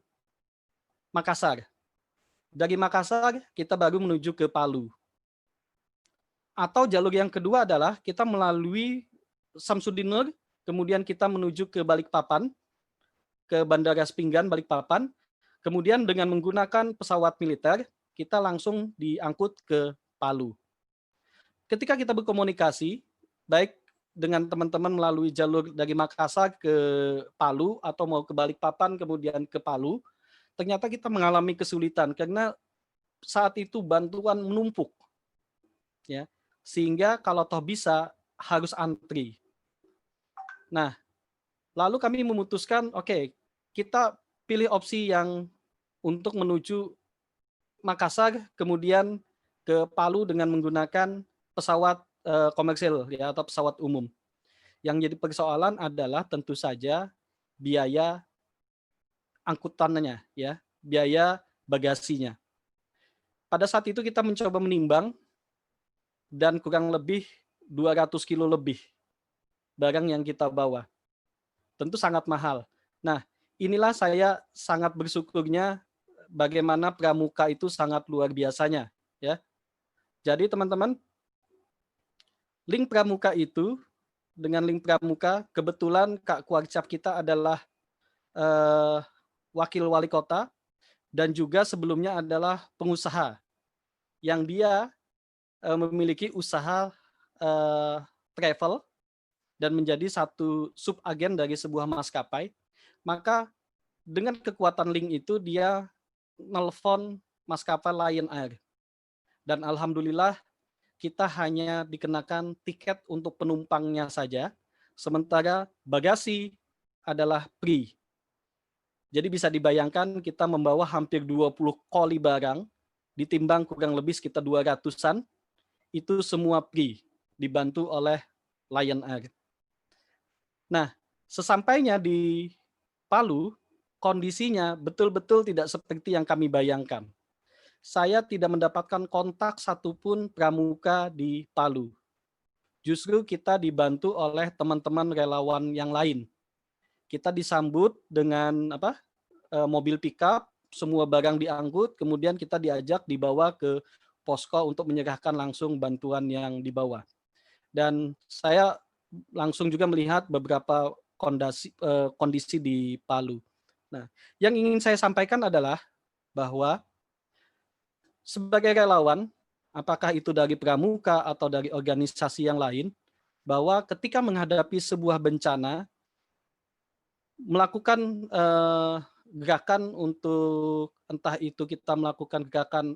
S1: Makassar. Dari Makassar kita baru menuju ke Palu. Atau jalur yang kedua adalah kita melalui Samsudin Nur, kemudian kita menuju ke Balikpapan, ke Bandara Sepinggan Balikpapan, kemudian dengan menggunakan pesawat militer, kita langsung diangkut ke Palu. Ketika kita berkomunikasi, baik dengan teman-teman melalui jalur dari Makassar ke Palu, atau mau ke Balikpapan kemudian ke Palu, ternyata kita mengalami kesulitan, karena saat itu bantuan menumpuk. Ya, sehingga kalau toh bisa, harus antri. Nah, lalu kami memutuskan, oke, kita pilih opsi yang untuk menuju Makassar, kemudian ke Palu dengan menggunakan pesawat komersil ya, atau pesawat umum. Yang jadi persoalan adalah tentu saja biaya angkutannya, ya, biaya bagasinya. Pada saat itu kita mencoba menimbang, dan kurang lebih 200 kilo lebih barang yang kita bawa. Tentu sangat mahal. Nah, inilah saya sangat bersyukurnya bagaimana Pramuka itu sangat luar biasanya, ya. Jadi teman-teman, link Pramuka itu, dengan link Pramuka, kebetulan Kak Kuarcap kita adalah wakil wali kota, dan juga sebelumnya adalah pengusaha yang dia memiliki usaha travel dan menjadi satu subagen dari sebuah maskapai. Maka dengan kekuatan link itu dia nelpon maskapai Lion Air. Dan alhamdulillah kita hanya dikenakan tiket untuk penumpangnya saja, sementara bagasi adalah free. Jadi bisa dibayangkan kita membawa hampir 20 koli barang, ditimbang kurang lebih sekitar 200-an, itu semua free, dibantu oleh Lion Air. Nah, sesampainya di Palu, kondisinya betul-betul tidak seperti yang kami bayangkan. Saya tidak mendapatkan kontak satupun Pramuka di Palu. Justru kita dibantu oleh teman-teman relawan yang lain. Kita disambut dengan mobil pickup, semua barang diangkut, kemudian kita diajak dibawa ke posko untuk menyerahkan langsung bantuan yang dibawa. Dan saya langsung juga melihat beberapa kondisi di Palu. Nah, yang ingin saya sampaikan adalah bahwa sebagai relawan, apakah itu dari pramuka atau dari organisasi yang lain, bahwa ketika menghadapi sebuah bencana, melakukan gerakan untuk entah itu kita melakukan gerakan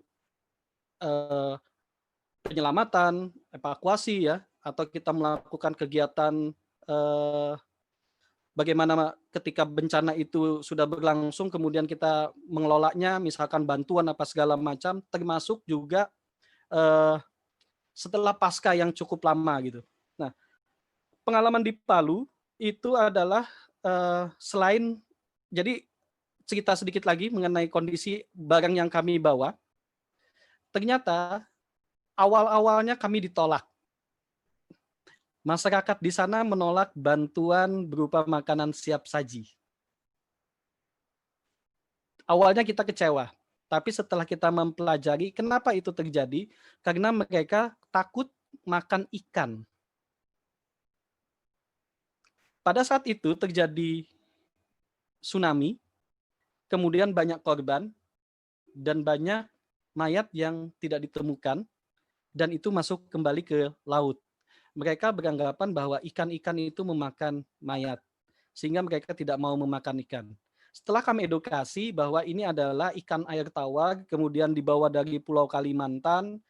S1: penyelamatan, evakuasi ya, atau kita melakukan kegiatan bagaimana ketika bencana itu sudah berlangsung, kemudian kita mengelolanya, misalkan bantuan apa segala macam, termasuk juga setelah pasca yang cukup lama gitu. Nah, pengalaman di Palu itu adalah selain, jadi cerita sedikit lagi mengenai kondisi barang yang kami bawa. Ternyata awal-awalnya kami ditolak. Masyarakat di sana menolak bantuan berupa makanan siap saji. Awalnya kita kecewa, tapi setelah kita mempelajari kenapa itu terjadi, karena mereka takut makan ikan. Pada saat itu terjadi tsunami, kemudian banyak korban, dan banyak mayat yang tidak ditemukan, dan itu masuk kembali ke laut. Mereka beranggapan bahwa ikan-ikan itu memakan mayat, sehingga mereka tidak mau memakan ikan. Setelah kami edukasi bahwa ini adalah ikan air tawar, kemudian dibawa dari Pulau Kalimantan,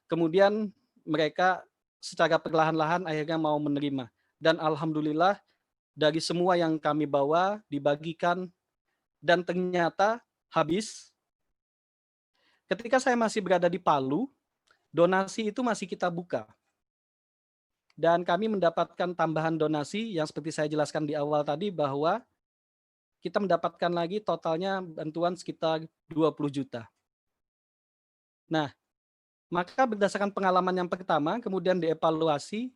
S1: kemudian mereka secara perlahan-lahan akhirnya mau menerima. Dan alhamdulillah dari semua yang kami bawa dibagikan, dan ternyata habis. Ketika saya masih berada di Palu, donasi itu masih kita buka. Dan kami mendapatkan tambahan donasi yang seperti saya jelaskan di awal tadi, bahwa kita mendapatkan lagi totalnya bantuan sekitar 20 juta. Nah, maka berdasarkan pengalaman yang pertama, kemudian dievaluasi,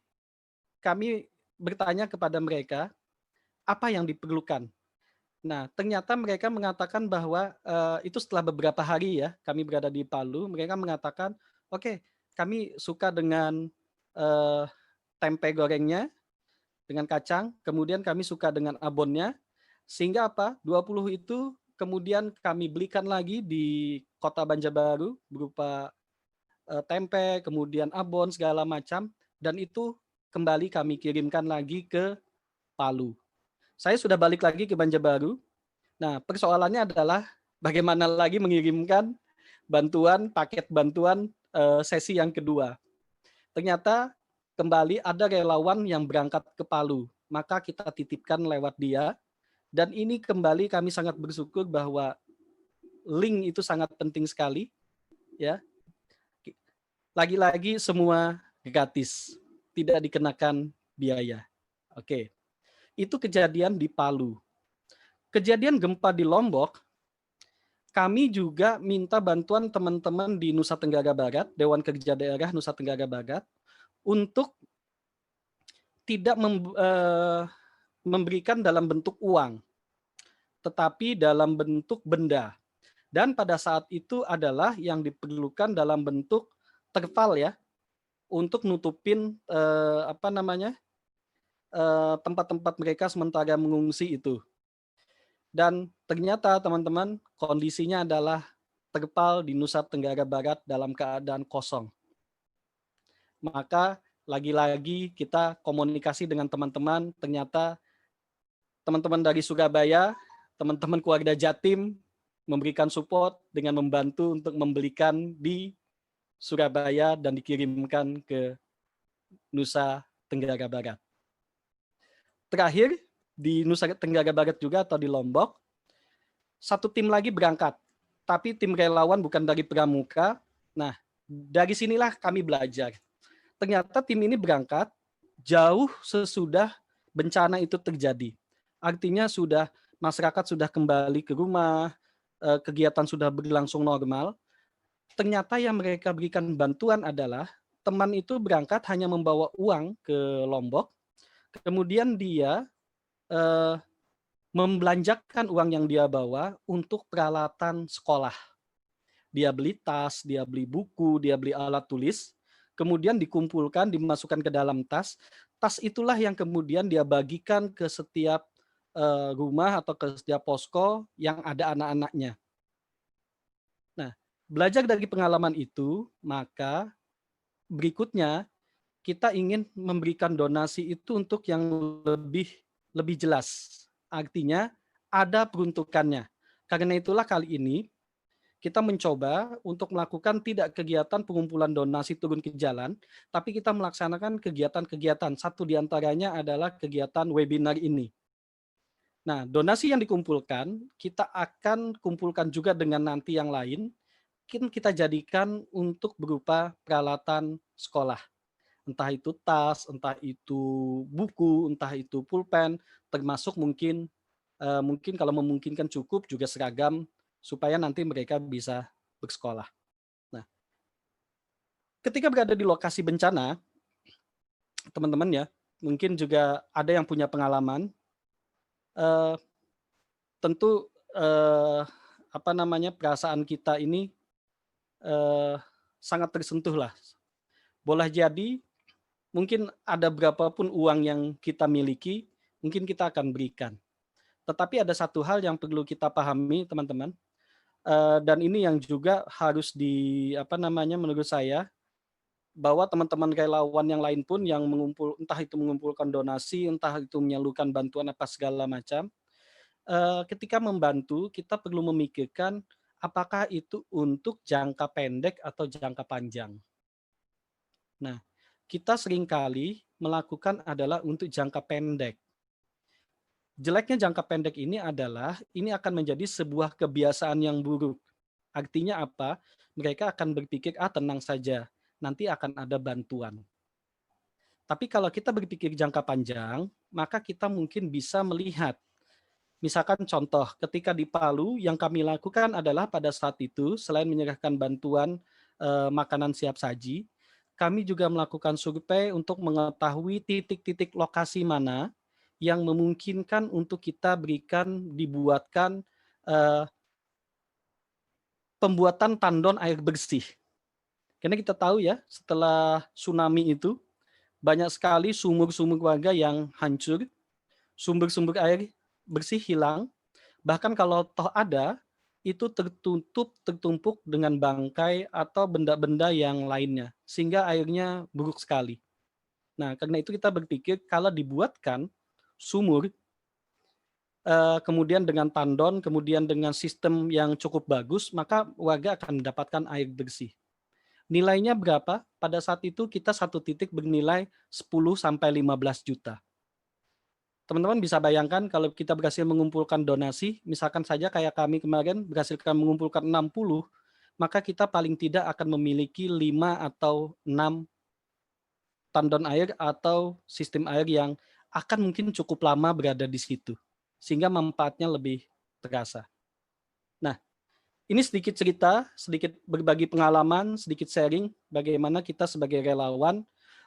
S1: kami bertanya kepada mereka, apa yang diperlukan? Nah, ternyata mereka mengatakan bahwa itu setelah beberapa hari ya, kami berada di Palu, mereka mengatakan, oke, kami suka dengan tempe gorengnya, dengan kacang, kemudian kami suka dengan abonnya, sehingga apa? 20 itu kemudian kami belikan lagi di Kota Banjarbaru berupa tempe, kemudian abon, segala macam, dan itu kembali kami kirimkan lagi ke Palu. Saya sudah balik lagi ke Banjarbaru. Nah, persoalannya adalah bagaimana lagi mengirimkan bantuan, paket bantuan sesi yang kedua. Ternyata kembali ada relawan yang berangkat ke Palu, maka kita titipkan lewat dia, dan ini kembali kami sangat bersyukur bahwa link itu sangat penting sekali, ya. Lagi-lagi semua gratis, tidak dikenakan biaya. Oke, itu kejadian di Palu. Kejadian gempa di Lombok, kami juga minta bantuan teman-teman di Nusa Tenggara Barat, Dewan Kerja Daerah Nusa Tenggara Barat, untuk tidak memberikan dalam bentuk uang, tetapi dalam bentuk benda. Dan pada saat itu adalah yang diperlukan dalam bentuk terpal ya, untuk nutupin tempat-tempat mereka sementara mengungsi itu. Dan ternyata teman-teman, kondisinya adalah terpal di Nusa Tenggara Barat dalam keadaan kosong. Maka lagi-lagi kita komunikasi dengan teman-teman, ternyata teman-teman dari Surabaya, teman-teman keluarga Jatim memberikan support dengan membantu untuk membelikan di Surabaya dan dikirimkan ke Nusa Tenggara Barat. Terakhir, di Nusa Tenggara Barat juga atau di Lombok, satu tim lagi berangkat, tapi tim relawan bukan dari pramuka. Nah, dari sinilah kami belajar. Ternyata tim ini berangkat jauh sesudah bencana itu terjadi. Artinya masyarakat sudah kembali ke rumah, kegiatan sudah berlangsung normal. Ternyata yang mereka berikan bantuan adalah teman itu berangkat hanya membawa uang ke Lombok, kemudian dia membelanjakan uang yang dia bawa untuk peralatan sekolah. Dia beli tas, dia beli buku, dia beli alat tulis, kemudian dikumpulkan, dimasukkan ke dalam tas, tas itulah yang kemudian dia bagikan ke setiap rumah atau ke setiap posko yang ada anak-anaknya. Nah, belajar dari pengalaman itu, maka berikutnya kita ingin memberikan donasi itu untuk yang lebih lebih jelas. Artinya ada peruntukannya. Karena itulah kali ini kita mencoba untuk melakukan tidak kegiatan pengumpulan donasi turun ke jalan, tapi kita melaksanakan kegiatan-kegiatan. Satu di antaranya adalah kegiatan webinar ini. Nah, donasi yang dikumpulkan, kita akan kumpulkan juga dengan nanti yang lain, kita jadikan untuk berupa peralatan sekolah. Entah itu tas, entah itu buku, entah itu pulpen, termasuk mungkin kalau memungkinkan cukup juga seragam supaya nanti mereka bisa bersekolah. Nah, ketika berada di lokasi bencana, teman-teman ya, mungkin juga ada yang punya pengalaman. Tentu perasaan kita ini sangat tersentuh lah. Boleh jadi mungkin ada berapapun uang yang kita miliki, mungkin kita akan berikan. Tetapi ada satu hal yang perlu kita pahami, teman-teman, dan ini yang juga harus menurut saya, bahwa teman-teman relawan yang lain pun yang entah itu mengumpulkan donasi, entah itu menyalurkan bantuan apa segala macam, ketika membantu kita perlu memikirkan apakah itu untuk jangka pendek atau jangka panjang. Nah, kita seringkali melakukan adalah untuk jangka pendek. Jeleknya jangka pendek ini adalah ini akan menjadi sebuah kebiasaan yang buruk. Artinya apa? Mereka akan berpikir, tenang saja, nanti akan ada bantuan. Tapi kalau kita berpikir jangka panjang, maka kita mungkin bisa melihat. Misalkan contoh, ketika di Palu yang kami lakukan adalah pada saat itu, selain menyerahkan bantuan makanan siap saji, kami juga melakukan survei untuk mengetahui titik-titik lokasi mana yang memungkinkan untuk kita dibuatkan pembuatan tandon air bersih. Karena kita tahu ya, setelah tsunami itu, banyak sekali sumur-sumur warga yang hancur, sumber-sumber air bersih hilang, bahkan kalau toh ada, itu tertumpuk dengan bangkai atau benda-benda yang lainnya, sehingga airnya buruk sekali. Nah, karena itu kita berpikir kalau dibuatkan sumur, kemudian dengan tandon, kemudian dengan sistem yang cukup bagus, maka warga akan mendapatkan air bersih. Nilainya berapa? Pada saat itu kita satu titik bernilai 10-15 juta. Teman-teman bisa bayangkan kalau kita berhasil mengumpulkan donasi, misalkan saja kayak kami kemarin berhasil mengumpulkan 60, maka kita paling tidak akan memiliki 5 atau 6 tandon air atau sistem air yang akan mungkin cukup lama berada di situ, sehingga manfaatnya lebih terasa. Nah, ini sedikit cerita, sedikit berbagi pengalaman, sedikit sharing bagaimana kita sebagai relawan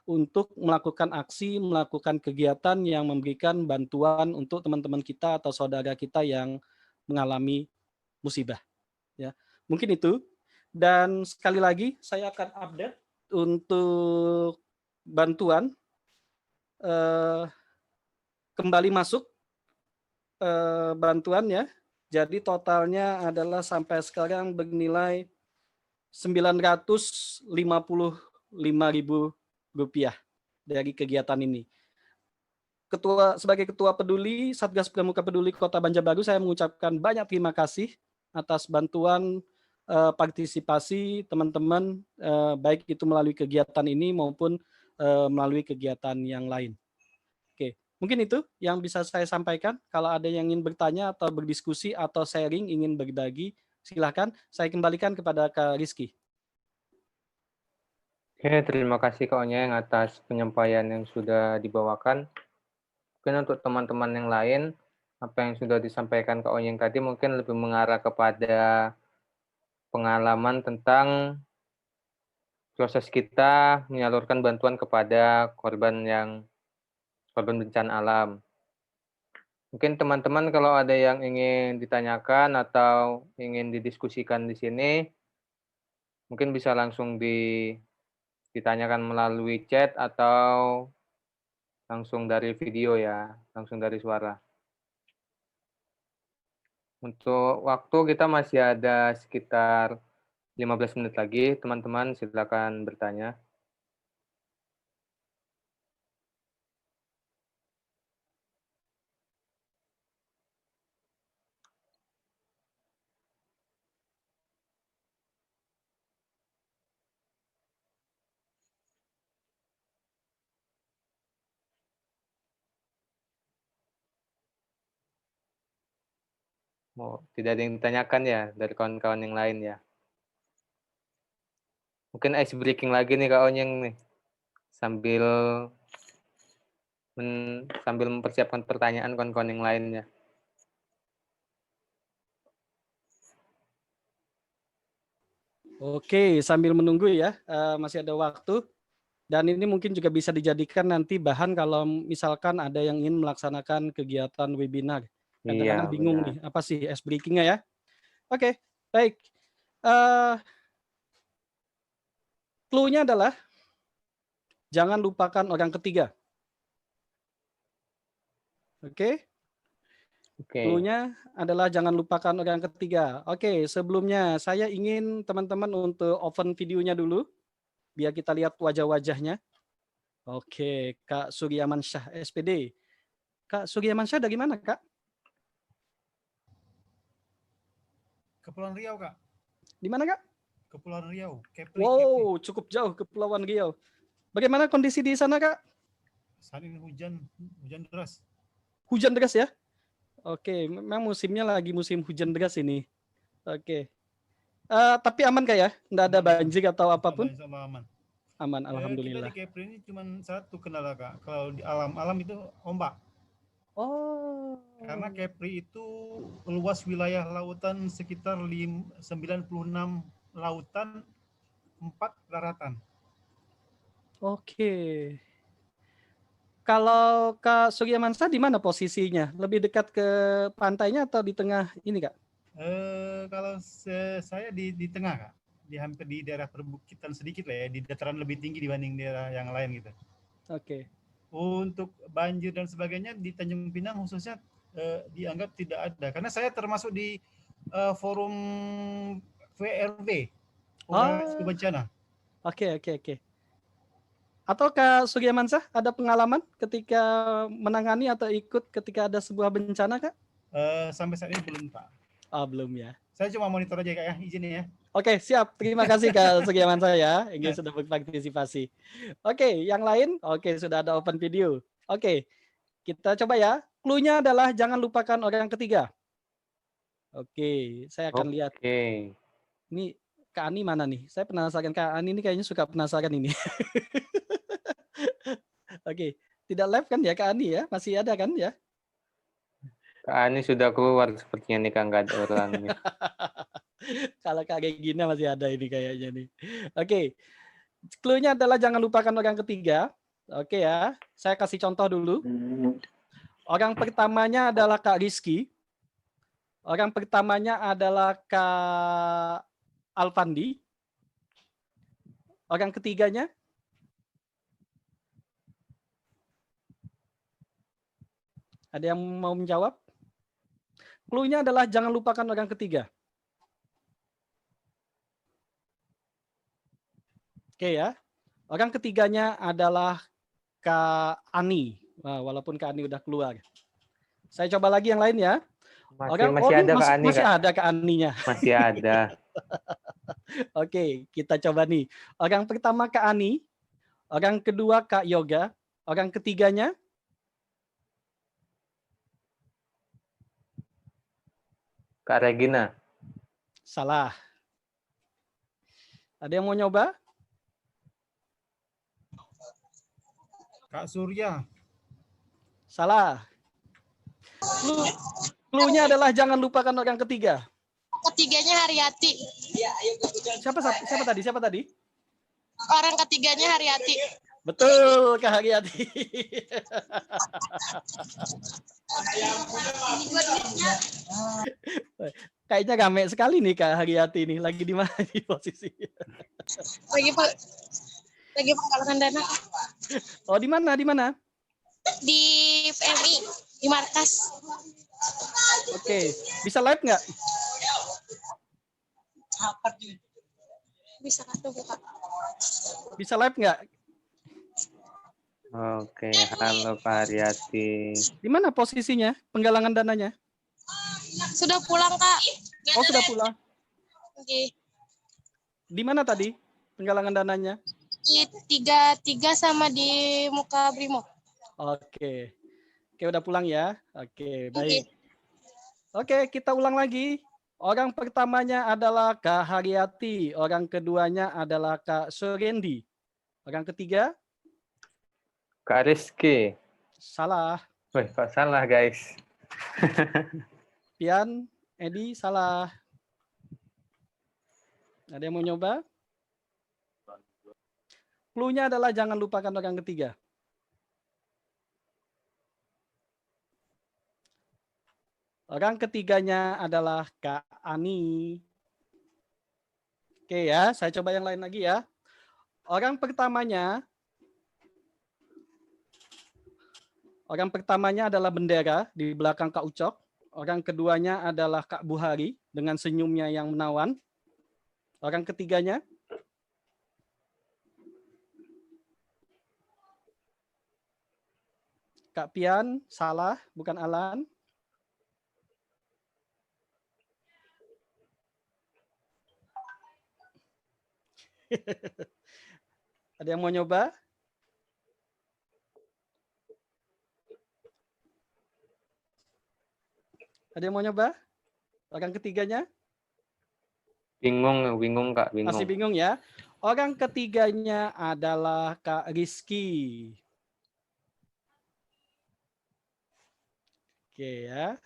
S1: untuk melakukan aksi, melakukan kegiatan yang memberikan bantuan untuk teman-teman kita atau saudara kita yang mengalami musibah. Ya, mungkin itu. Dan sekali lagi saya akan update untuk bantuan kembali masuk bantuan ya. Jadi totalnya adalah sampai sekarang bernilai Rp955.000 dari kegiatan ini. Sebagai Ketua Peduli, Satgas Pramuka Peduli Kota Banjarbaru, saya mengucapkan banyak terima kasih atas bantuan partisipasi teman-teman, baik itu melalui kegiatan ini maupun melalui kegiatan yang lain. Oke, mungkin itu yang bisa saya sampaikan. Kalau ada yang ingin bertanya atau berdiskusi atau sharing, ingin berbagi, silakan. Saya kembalikan kepada Kak Rizky.
S2: Oke, terima kasih Kak Onyeng atas penyampaian yang sudah dibawakan. Mungkin untuk teman-teman yang lain, apa yang sudah disampaikan Kak Onyeng tadi mungkin lebih mengarah kepada pengalaman tentang proses kita menyalurkan bantuan kepada korban bencana alam. Mungkin teman-teman kalau ada yang ingin ditanyakan atau ingin didiskusikan di sini, mungkin bisa langsung ditanyakan melalui chat atau langsung dari video ya, langsung dari suara. Untuk waktu kita masih ada sekitar 15 menit lagi, teman-teman silakan bertanya. Tidak ada yang ditanyakan ya dari kawan-kawan yang lain ya. Mungkin ice breaking lagi nih Kak Onyeng nih. Sambil mempersiapkan pertanyaan kawan-kawan yang lainnya.
S1: Oke, sambil menunggu ya, masih ada waktu. Dan ini mungkin juga bisa dijadikan nanti bahan kalau misalkan ada yang ingin melaksanakan kegiatan webinar. Kadang-kadang
S2: Iya,
S1: bingung
S2: benar.
S1: nih, apa sih ice breaking-nya ya? Oke, baik. Clue-nya adalah jangan lupakan orang ketiga. Oke?
S2: Oke.
S1: Clue-nya adalah jangan lupakan orang ketiga. Oke, sebelumnya saya ingin teman-teman untuk open videonya dulu, biar kita lihat wajah-wajahnya. Oke, Kak Suryamansyah, SPD. Kak Suryamansyah dari mana, Kak?
S8: Kepulauan Riau, Kak.
S1: Di mana, Kak?
S8: Kepulauan Riau. Kepri.
S1: Wow, cukup jauh Kepulauan Riau. Bagaimana kondisi di sana, Kak?
S8: Saat ini hujan deras.
S1: Hujan deras ya? Oke, memang musimnya lagi musim hujan deras ini. Oke. Tapi aman Kak ya? Nggak ada banjir atau apapun?
S8: Aman.
S1: Aman, alhamdulillah.
S8: Kita di Kepri ini cuma satu kendala, Kak. Kalau di alam itu ombak.
S1: Oh.
S8: Karena Kepri itu luas wilayah lautan sekitar 96 lautan, 4 daratan.
S1: Oke. Kalau Kak Suryamansyah di mana posisinya? Lebih dekat ke pantainya atau di tengah ini, Kak?
S8: Kalau saya di tengah, Kak. Hampir di daerah perbukitan sedikit lah ya, di dataran lebih tinggi dibanding daerah yang lain gitu.
S1: Oke.
S8: Untuk banjir dan sebagainya di Tanjung Pinang khususnya dianggap tidak ada. Karena saya termasuk di forum VRB, Organisasi Bencana.
S1: Oke. Atau Kak Suryamansyah ada pengalaman ketika menangani atau ikut ketika ada sebuah bencana, Kak?
S8: Sampai saat ini belum, Pak.
S1: Oh, belum ya.
S8: Saya cuma monitor aja, Kak ya, izinnya ya.
S1: Oke, siap. Terima kasih Kak Suryamansyah ya, ingin sudah berpartisipasi. Oke, yang lain? Oke, sudah ada open video. Oke, kita coba ya. Clue-nya adalah jangan lupakan orang ketiga. Oke, saya akan lihat.
S2: Oke.
S1: Ini Kak Ani mana nih? Saya penasaran, Kak Ani ini kayaknya suka penasaran ini. Oke, tidak live kan ya Kak Ani ya? Masih ada kan ya?
S2: Kak Ani sudah keluar sepertinya nih Kak, nggak ada orangnya.
S1: Kalau Kak Regina masih ada ini kayaknya nih. Oke, clue-nya adalah jangan lupakan orang ketiga. Oke ya, saya kasih contoh dulu. Orang pertamanya adalah Kak Rizky. Orang pertamanya adalah Kak Alfandi. Orang ketiganya ada yang mau menjawab? Clue-nya adalah jangan lupakan orang ketiga. Oke ya. Orang ketiganya adalah Kak Ani. Nah, walaupun Kak Ani udah keluar. Saya coba lagi yang lain ya.
S2: Masih ada Kak Ani.
S1: Masih ada Kak Aninya.
S2: Masih ada.
S1: Oke, kita coba nih. Orang pertama Kak Ani. Orang kedua Kak Yoga. Orang ketiganya
S2: Kak Regina.
S1: salah. Ada yang mau nyoba?
S8: Kak Surya.
S1: Salah. Clue-nya adalah jangan lupakan orang ketiga.
S9: Ketiganya Haryati.
S1: Siapa tadi? Siapa tadi?
S9: Orang ketiganya Haryati.
S1: Betul, Kak Haryati. Kayaknya rame sekali nih Kak Haryati nih. Lagi di mana di posisi?
S9: Lagi penggalangan dana.
S1: Oh, di mana? Di mana?
S9: Di PMI, di markas.
S1: Oke, bisa live nggak?
S9: Bisa tuh buka.
S1: Bisa live nggak?
S2: Oke, halo Kak Haryati.
S1: Di mana posisinya? Penggalangan dananya?
S9: Sudah pulang, Kak.
S1: Oh, sudah pulang.
S9: Oke.
S1: Di mana tadi penggalangan dananya?
S9: Di 33 sama di muka Brimo.
S1: Oke. Oke, udah pulang ya. Oke,
S9: Oke.
S1: baik. Oke, kita ulang lagi. Orang pertamanya adalah Kak Haryati. Orang keduanya adalah Kak Surendi. Orang ketiga?
S2: Kak Rizky.
S1: Salah.
S2: Wih, kok salah guys?
S1: Pian, Edi, salah. Ada yang mau nyoba? Clue-nya adalah jangan lupakan orang ketiga. Orang ketiganya adalah Kak Ani. Oke ya, saya coba yang lain lagi ya. Orang pertamanya adalah Bendera di belakang Kak Ucok. Orang keduanya adalah Kak Buhari dengan senyumnya yang menawan. Orang ketiganya Kak Pian, salah, bukan Alan. Ada yang mau nyoba? Ada yang mau nyoba? Orang ketiganya?
S2: Bingung Kak, bingung.
S1: Masih bingung ya? Orang ketiganya adalah Kak Rizky. Oke ya.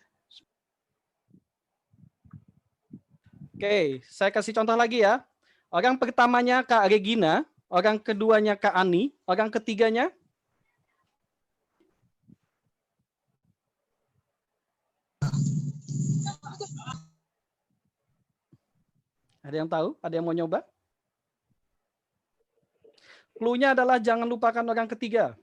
S1: Oke, saya kasih contoh lagi ya. Orang pertamanya Kak Regina, orang keduanya Kak Ani, orang ketiganya ada yang tahu? Ada yang mau nyoba? Clue-nya adalah jangan lupakan orang ketiga.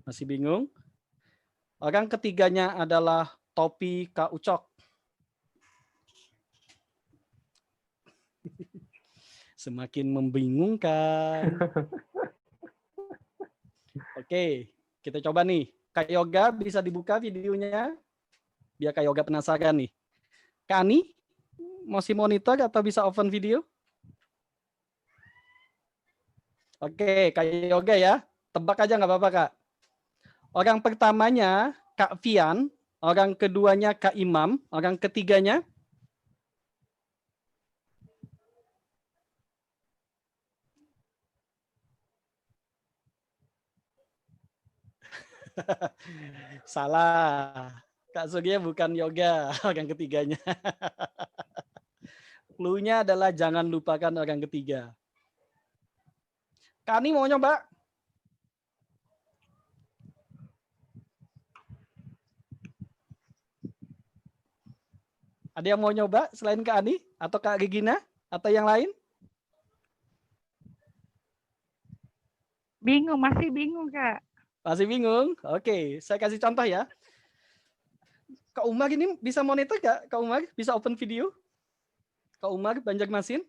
S1: Masih bingung? Orang ketiganya adalah topi Kak Ucok. Semakin membingungkan. Oke, kita coba nih. Kak Yoga bisa dibuka videonya? Biar Kak Yoga penasaran nih. Kak Ani, masih monitor atau bisa open video? Oke, Kak Yoga ya. Tebak aja nggak apa-apa, Kak. Orang pertamanya Kak Fian, orang keduanya Kak Imam, orang ketiganya salah. Kak Surya bukan Yoga, orang ketiganya. Clue-nya adalah jangan lupakan orang ketiga. Kak Ani mau nyoba? Ada yang mau nyoba selain Kak Ani atau Kak Regina atau yang lain?
S4: Bingung, masih bingung, Kak.
S1: Masih bingung? Oke, saya kasih contoh ya. Kak Umar ini bisa monitor nggak? Kak Umar bisa open video? Kak Umar Banjarmasin?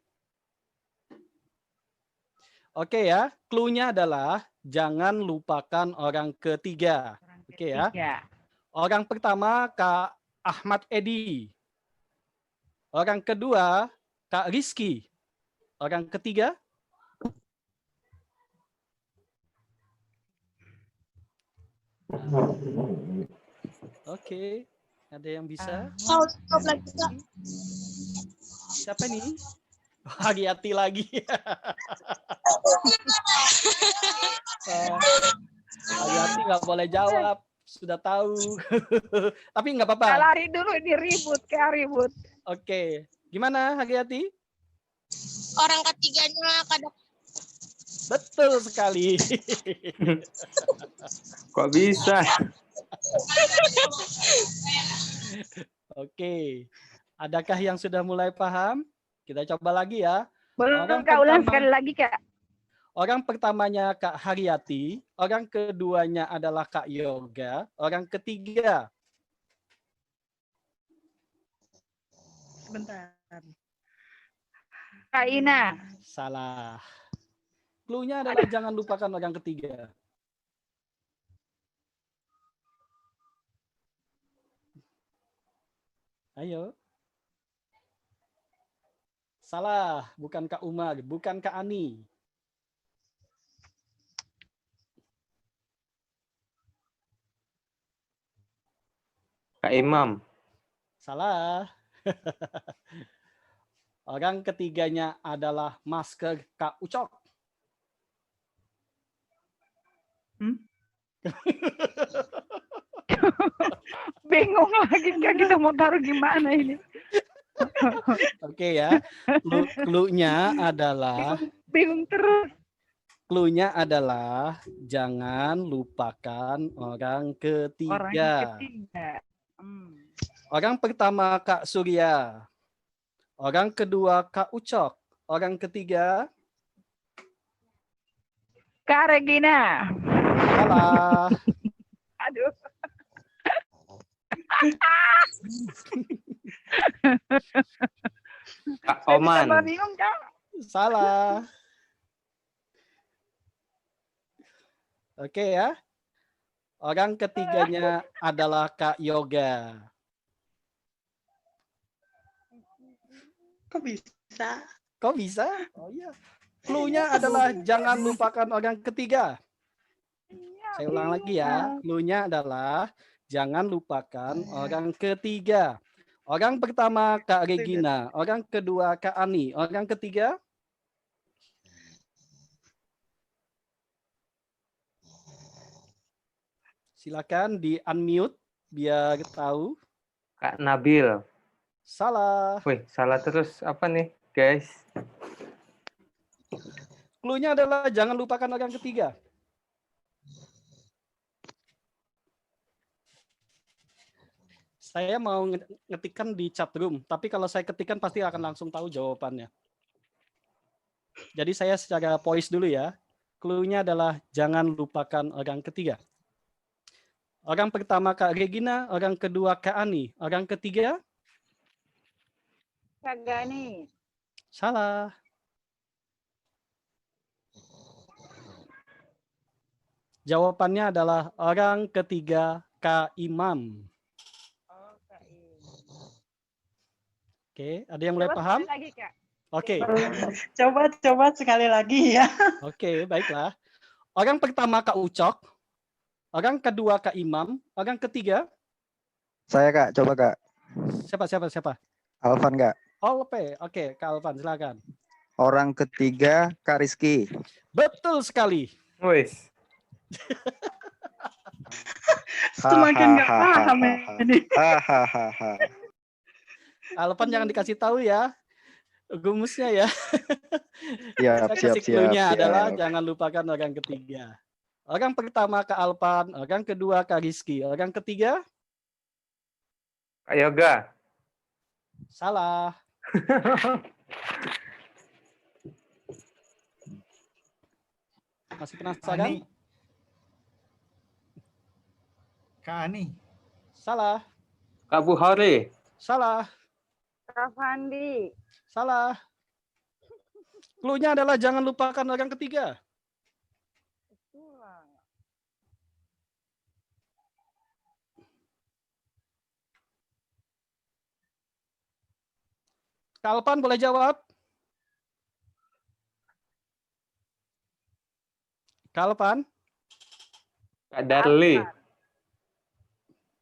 S1: Oke ya, clue-nya adalah jangan lupakan orang ketiga. Oke ya. Orang pertama Kak Ahmad Edi. Orang kedua, Kak Rizky. Orang ketiga, oke, ada yang bisa? Siapa nih? Haryati lagi. Haryati nggak boleh jawab, sudah tahu. Tapi nggak apa-apa.
S4: Lari dulu, ini ribut, kayak ribut.
S1: Oke, gimana Haryati?
S9: Orang ketiganya kadang
S1: Betul sekali.
S2: Kok bisa?
S1: Oke, Adakah yang sudah mulai paham? Kita coba lagi ya.
S10: Boleh
S1: Orang
S10: Kak ulang
S1: pertama-
S10: sekali lagi Kak?
S1: Orang pertamanya Kak Haryati, orang keduanya adalah Kak Yoga, orang ketiga
S3: Sebentar.
S10: Kak Ina.
S1: salah. Clue-nya adalah jangan lupakan orang ketiga. Ayo. Salah, bukan Kak Umar, bukan Kak Ani.
S2: Kak Imam.
S1: Salah. Orang ketiganya adalah masker Kak Ucok.
S10: Bingung lagi Kak, kita mau taruh gimana ini?
S1: Oke ya. Clue-nya adalah
S10: Bingung terus.
S1: Clue-nya adalah jangan lupakan orang
S10: Orang
S1: ketiga.
S10: ketiga.
S1: Orang pertama Kak Surya. Orang kedua Kak Ucok. Orang ketiga
S10: Kak Regina.
S1: salah.
S10: Aduh.
S2: Kak
S10: Saya
S2: Oman.
S10: tambah bingung Kak.
S1: Salah. Oke ya. Orang ketiganya adalah Kak Yoga.
S3: Kok bisa?
S1: Kok bisa? Oh iya. Clue-nya adalah jangan lupakan orang ketiga. Saya ulang lagi ya. Clue-nya adalah jangan lupakan orang ketiga. Orang pertama Kak Regina, orang kedua Kak Ani, orang ketiga silakan di unmute biar tahu.
S2: Kak Nabil.
S1: Salah.
S2: Wih, salah terus apa nih, guys?
S1: Clue-nya adalah jangan lupakan orang ketiga. Saya mau ngetikkan di chat room, tapi kalau saya ketikkan pasti akan langsung tahu jawabannya. Jadi saya secara voice dulu ya. Clue-nya adalah jangan lupakan orang ketiga. Orang pertama Kak Regina, orang kedua Kak Ani, orang ketiga
S10: Kak Gani.
S1: salah. Jawabannya adalah orang ketiga Kak Imam. Oke, ada yang mulai
S10: Coba
S1: paham?
S10: sekali lagi Kak.
S1: Oke.
S3: Coba sekali lagi ya.
S1: Oke, baiklah. Orang pertama Kak Ucok, orang kedua Kak Imam, orang ketiga
S5: Saya Kak, coba Kak.
S1: siapa?
S5: Alvan Kak.
S1: Oke, Kak Alvan, silakan.
S5: Orang ketiga Kak Rizky.
S1: Betul sekali.
S2: Wis.
S3: Semakin nggak paham ini.
S5: Hahaha.
S1: Alvan jangan dikasih tahu ya. Gumusnya ya.
S5: Siap,
S1: Saya
S5: siap,
S1: kasih clue-nya
S5: siap,
S1: adalah
S5: siap.
S1: jangan lupakan orang ketiga. Orang pertama Kak Alvan, orang kedua Kak Rizky, orang ketiga
S2: Kak Yoga.
S1: salah. Masih penasaran?
S8: Ani. Kak Ani.
S1: Salah.
S2: Kak Buhari.
S1: Salah.
S10: Kak Fandi.
S1: Salah. Clue-nya adalah jangan lupakan orang ketiga. Kak Alvan boleh jawab? Kak Alvan?
S2: Kak Darli.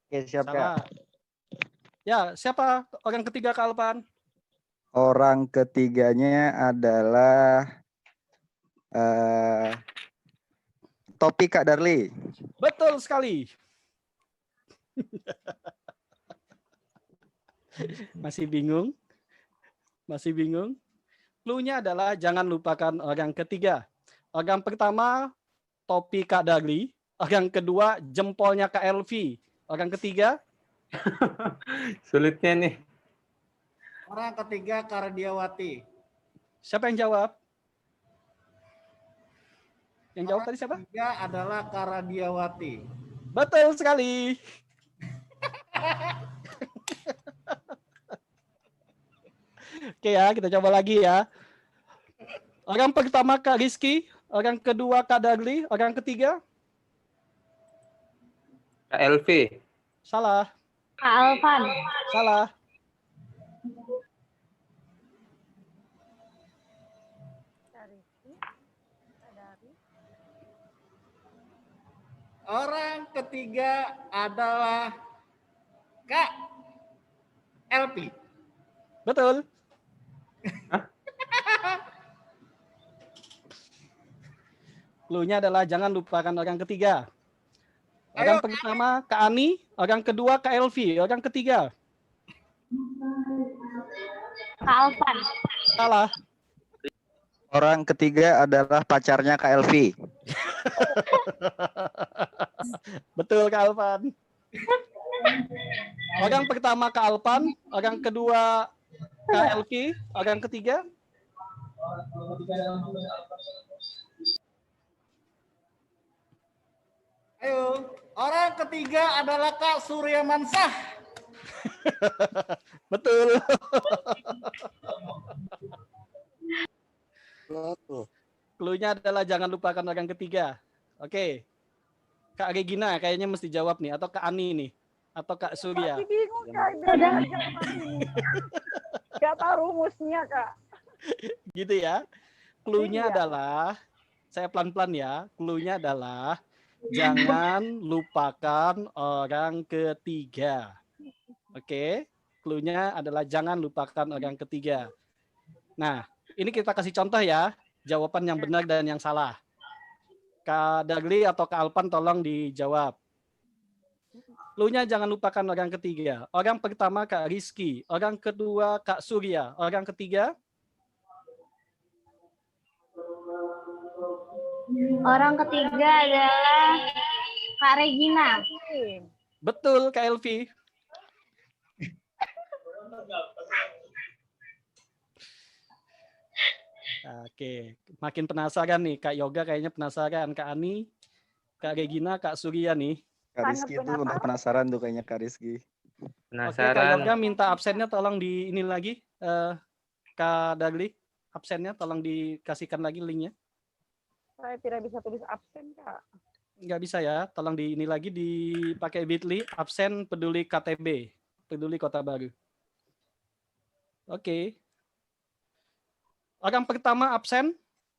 S5: Oke, siap Kak.
S1: Salah. Ya, siapa orang ketiga Kak Alvan?
S5: Orang ketiganya adalah Topi Kak Darli.
S1: Betul sekali. Masih bingung? Masih bingung? Clue-nya adalah jangan lupakan orang ketiga. Orang pertama, topi Kak Darli. Orang kedua, jempolnya Kak Elvi. Orang ketiga,
S2: Sulitnya nih.
S8: Orang ketiga Kardiawati.
S1: Siapa yang jawab? Yang jawab tadi siapa?
S8: Ketiga adalah Kardiawati.
S1: Betul sekali. Oke ya, kita coba lagi ya. Orang pertama Kak Rizky, orang kedua Kak Dagli, orang ketiga?
S2: Kak Elvi.
S1: Salah.
S9: Kak Alvan.
S1: Salah.
S8: Orang ketiga adalah Kak Elvi.
S1: Betul. Clue-nya adalah jangan lupakan orang ketiga. Orang pertama Kak Ani, orang kedua Kak Elvi, orang ketiga.
S9: Kak Alvan.
S1: Salah.
S5: Orang ketiga adalah pacarnya Kak Elvi.
S1: Betul Kak Alvan. Orang pertama Kak Alvan, orang kedua Kak Elvi, orang ketiga.
S8: Ayo, orang ketiga adalah Kak Surya Mansah.
S1: Betul. Clue-nya adalah jangan lupakan orang ketiga. Oke. Kak Regina kayaknya mesti jawab nih, atau Kak Ani nih, atau Kak Surya.
S10: Masih bingung Kak. Gak tahu rumusnya Kak.
S1: Gitu ya. Clue-nya
S10: Iya.
S1: adalah, saya pelan-pelan ya, clue-nya adalah jangan lupakan orang ketiga. Oke, clue-nya adalah jangan lupakan orang ketiga. Nah, ini kita kasih contoh ya, jawaban yang benar dan yang salah. Kak Dagli atau Kak Alpan tolong dijawab. Clue-nya jangan lupakan orang ketiga. Orang pertama Kak Rizky, orang kedua Kak Surya, orang ketiga
S9: Orang ketiga adalah Kak Regina.
S1: betul Kak Elvi. Oke, makin penasaran nih Kak Yoga, kayaknya penasaran. Kak Ani, Kak Regina, Kak Surya nih.
S5: Kak Rizky itu udah penasaran tuh kayaknya Kak Rizky.
S1: Oke, Kak Yoga minta absennya tolong di ini lagi. Kak Dagli, absennya tolong dikasihkan lagi linknya.
S10: Saya tidak bisa tulis absen Kak.
S1: Nggak bisa ya, tolong di ini lagi dipakai Bitly, absen peduli KTB, peduli Kota Baru. Oke. Orang pertama absen,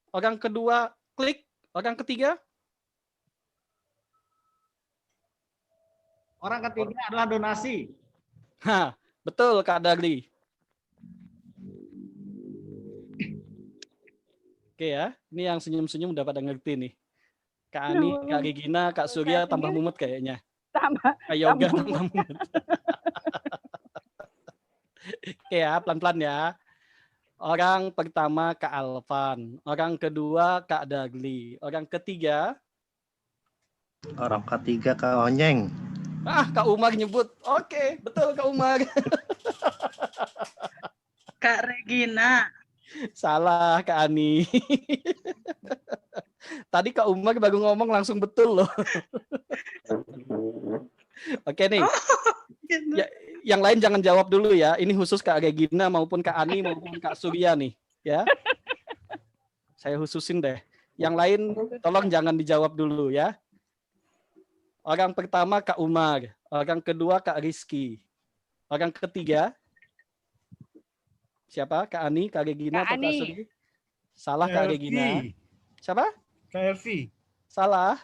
S1: orang kedua klik, orang ketiga
S8: Orang ketiga adalah donasi.
S1: Hah, betul Kak Dagli. Oke ya, ini yang senyum-senyum udah pada ngerti nih. Kak Ani, Kak Regina, Kak Surya tambah mumet kayaknya.
S10: Tambah.
S1: Kak Yoga tambah mumet. Oke ya, pelan-pelan ya. Orang pertama Kak Alvan, orang kedua Kak Dagli, orang ketiga
S11: Orang ketiga Kak Onyeng.
S1: Kak Umar nyebut. Oke, betul Kak Umar.
S3: Kak Regina.
S1: Salah Kak Ani. Tadi Kak Umar baru ngomong langsung betul loh. Oke nih. Ya, yang lain jangan jawab dulu ya. Ini khusus Kak Regina maupun Kak Ani maupun Kak Surya nih, ya. Saya khususin deh. Yang lain tolong jangan dijawab dulu ya. Orang pertama Kak Umar, orang kedua Kak Rizky. Orang ketiga siapa? Kak Ani, Kak Regina, atau Kak Surya? Salah Kak Regina. Siapa?
S8: Kak Elvi.
S1: Salah.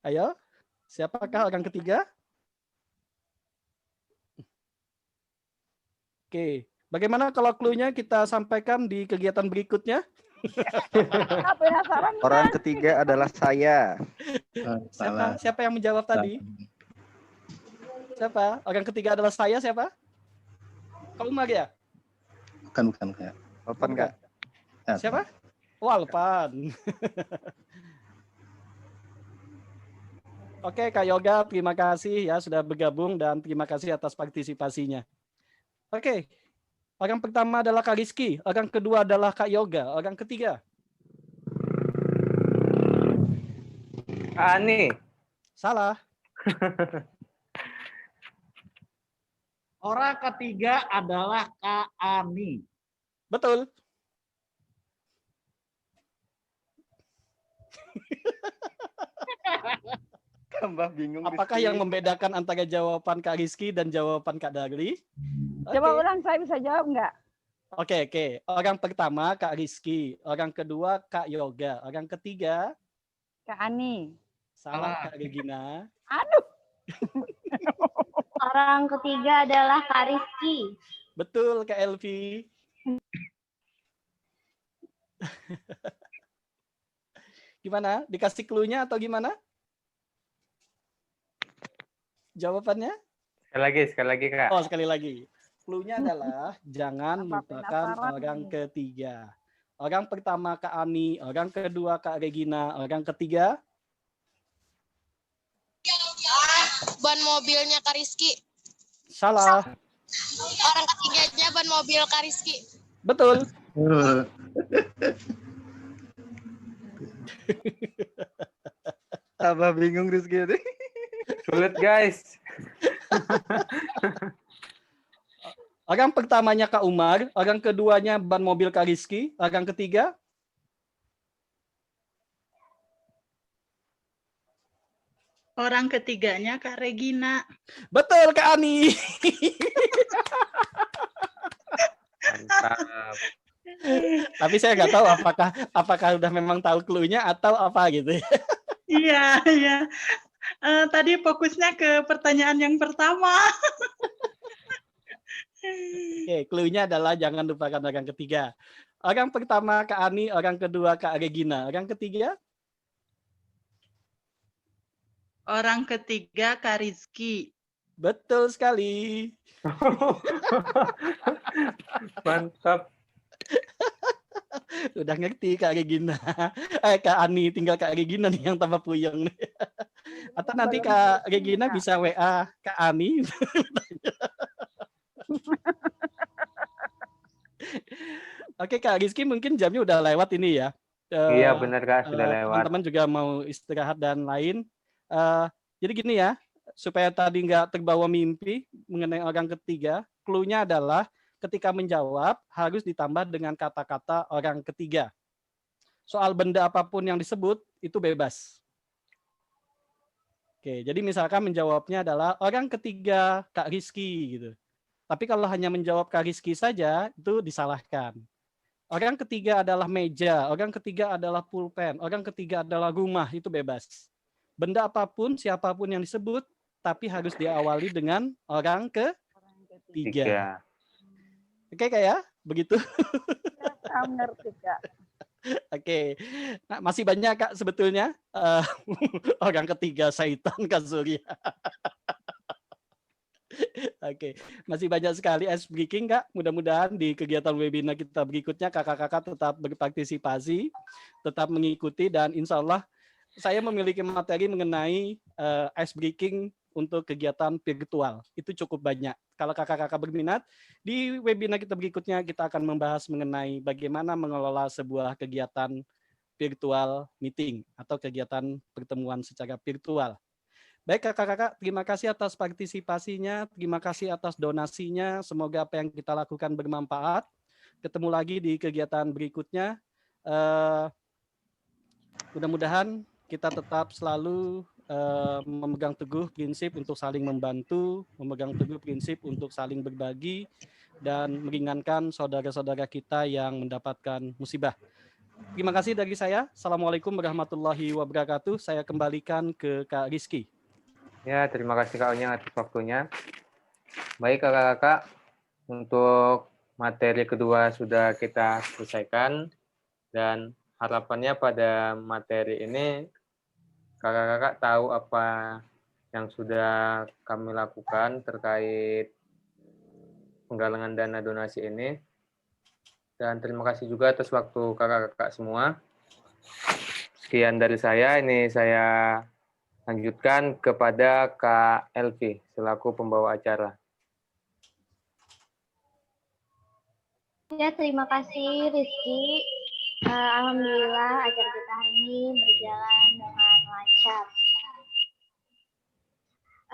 S1: Ayo, siapakah orang ketiga? Oke, bagaimana kalau clue-nya kita sampaikan di kegiatan berikutnya?
S5: Orang ketiga adalah saya.
S1: Siapa yang menjawab tadi? Siapa? Orang ketiga adalah saya, siapa? Kak Umar ya?
S11: Bukan Kak.
S5: Alpan Kak.
S1: Siapa? Oh, Alpan. Oke, Kak Yoga, terima kasih ya sudah bergabung dan terima kasih atas partisipasinya. Oke, orang pertama adalah Kak Rizky, orang kedua adalah Kak Yoga, orang ketiga.
S2: Ani.
S1: Salah.
S12: Orang ketiga adalah Kak Ani.
S1: Betul.
S5: Tambah bingung.
S1: Apakah yang membedakan antara jawaban Kak Rizky dan jawaban Kak Dagli?
S10: Coba ulang, saya bisa jawab nggak?
S1: Oke. Orang pertama Kak Rizky, orang kedua Kak Yoga, orang ketiga
S10: Kak Ani.
S1: salah Kak Regina.
S10: Aduh.
S13: Orang ketiga adalah Kak Rizky.
S1: Betul Kak Elvi. Gimana? Dikasih clue-nya atau gimana? Jawabannya?
S2: Sekali lagi Kak.
S1: Oh, sekali lagi. Clue-nya adalah jangan lupakan
S10: penasaran
S1: orang
S10: nih.
S1: ketiga. Orang pertama Kak Ani, orang kedua Kak Regina, orang ketiga
S9: Ban mobilnya Kak Rizky.
S1: salah.
S9: Orang ketiganya ban mobil Kak Rizky.
S1: Betul.
S5: Tambah bingung Rizky.
S2: Sulit guys.
S1: Orang pertamanya Kak Umar, orang keduanya ban mobil Kak Rizky, orang ketiga
S3: Orang ketiganya Kak Regina.
S1: betul Kak Ani.
S2: Mantap.
S1: Tapi saya nggak tahu apakah udah memang tahu clue-nya atau apa gitu.
S3: Iya, iya. Tadi fokusnya ke pertanyaan yang pertama.
S1: Oke, clue-nya adalah jangan lupakan orang ketiga. Orang pertama Kak Ani, orang kedua Kak Regina, orang ketiga
S3: Orang ketiga Kak Rizky.
S1: betul sekali.
S2: Mantap.
S1: Udah ngerti Kak Regina. Kak Ani, tinggal Kak Regina nih yang tambah puyeng nih. Atau nanti Kak Regina bisa WA Kak Ani. Oke Kak Rizky, mungkin jamnya udah lewat ini ya.
S2: Iya benar Kak, sudah lewat.
S1: Teman-teman juga mau istirahat dan lain. Jadi gini ya, supaya tadi nggak terbawa mimpi mengenai orang ketiga, clue-nya adalah ketika menjawab harus ditambah dengan kata-kata orang ketiga. Soal benda apapun yang disebut itu bebas. Oke, jadi misalkan menjawabnya adalah orang ketiga Kak Rizky gitu. Tapi kalau hanya menjawab Kak Rizky saja itu disalahkan. Orang ketiga adalah meja, orang ketiga adalah pulpen, orang ketiga adalah rumah, itu bebas. Benda apapun, siapapun yang disebut, tapi harus diawali dengan orang ketiga. Oke Kak ya, begitu.
S10: Saya ngerti Kak.
S1: Oke, nah, masih banyak Kak sebetulnya orang ketiga Saitan Kak Surya. Oke, masih banyak sekali ice breaking Kak. Mudah-mudahan di kegiatan webinar kita berikutnya kakak-kakak tetap berpartisipasi, tetap mengikuti dan insya Allah saya memiliki materi mengenai ice breaking untuk kegiatan virtual. Itu cukup banyak. Kalau kakak-kakak berminat, di webinar kita berikutnya kita akan membahas mengenai bagaimana mengelola sebuah kegiatan virtual meeting atau kegiatan pertemuan secara virtual. Baik kakak-kakak, terima kasih atas partisipasinya, terima kasih atas donasinya, semoga apa yang kita lakukan bermanfaat. Ketemu lagi di kegiatan berikutnya. Mudah-mudahan kita tetap selalu memegang teguh prinsip untuk saling membantu, memegang teguh prinsip untuk saling berbagi, dan meringankan saudara-saudara kita yang mendapatkan musibah. Terima kasih dari saya. Assalamualaikum warahmatullahi wabarakatuh. Saya kembalikan ke Kak Rizky.
S2: Ya, terima kasih Kak Onyang atas waktunya. Baik kakak-kakak, untuk materi kedua sudah kita selesaikan dan harapannya pada materi ini kakak-kakak tahu apa yang sudah kami lakukan terkait penggalangan dana donasi ini. Dan terima kasih juga atas waktu kakak-kakak semua. Sekian dari saya, ini saya Lanjutkan kepada Kak Elvi selaku pembawa acara.
S13: Ya, terima kasih Rizky. Alhamdulillah acara kita hari ini berjalan dengan lancar.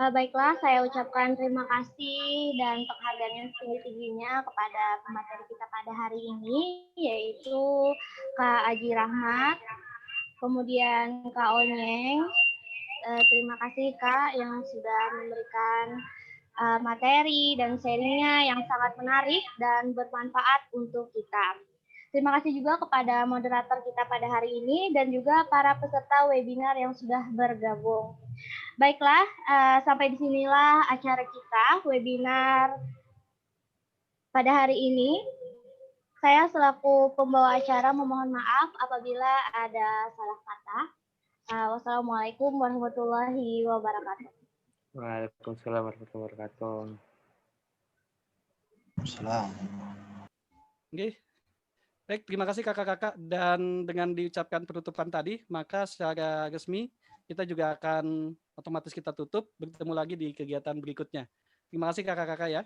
S13: Baiklah, saya ucapkan terima kasih dan penghargaan yang setinggi-tingginya kepada pemateri kita pada hari ini, yaitu Kak Aji Rahmat, kemudian Kak Onyeng. Terima kasih Kak yang sudah memberikan materi dan sharingnya yang sangat menarik dan bermanfaat untuk kita. Terima kasih juga kepada moderator kita pada hari ini dan juga para peserta webinar yang sudah bergabung. Baiklah, sampai disinilah acara kita, webinar pada hari ini. Saya selaku pembawa acara memohon maaf apabila ada salah kata. Wassalamualaikum warahmatullahi wabarakatuh.
S2: Waalaikumsalam warahmatullahi wabarakatuh.
S1: Oke. Baik, terima kasih kakak-kakak. Dan dengan diucapkan penutupan tadi, maka secara resmi kita juga akan otomatis kita tutup, bertemu lagi di kegiatan berikutnya. Terima kasih kakak-kakak ya.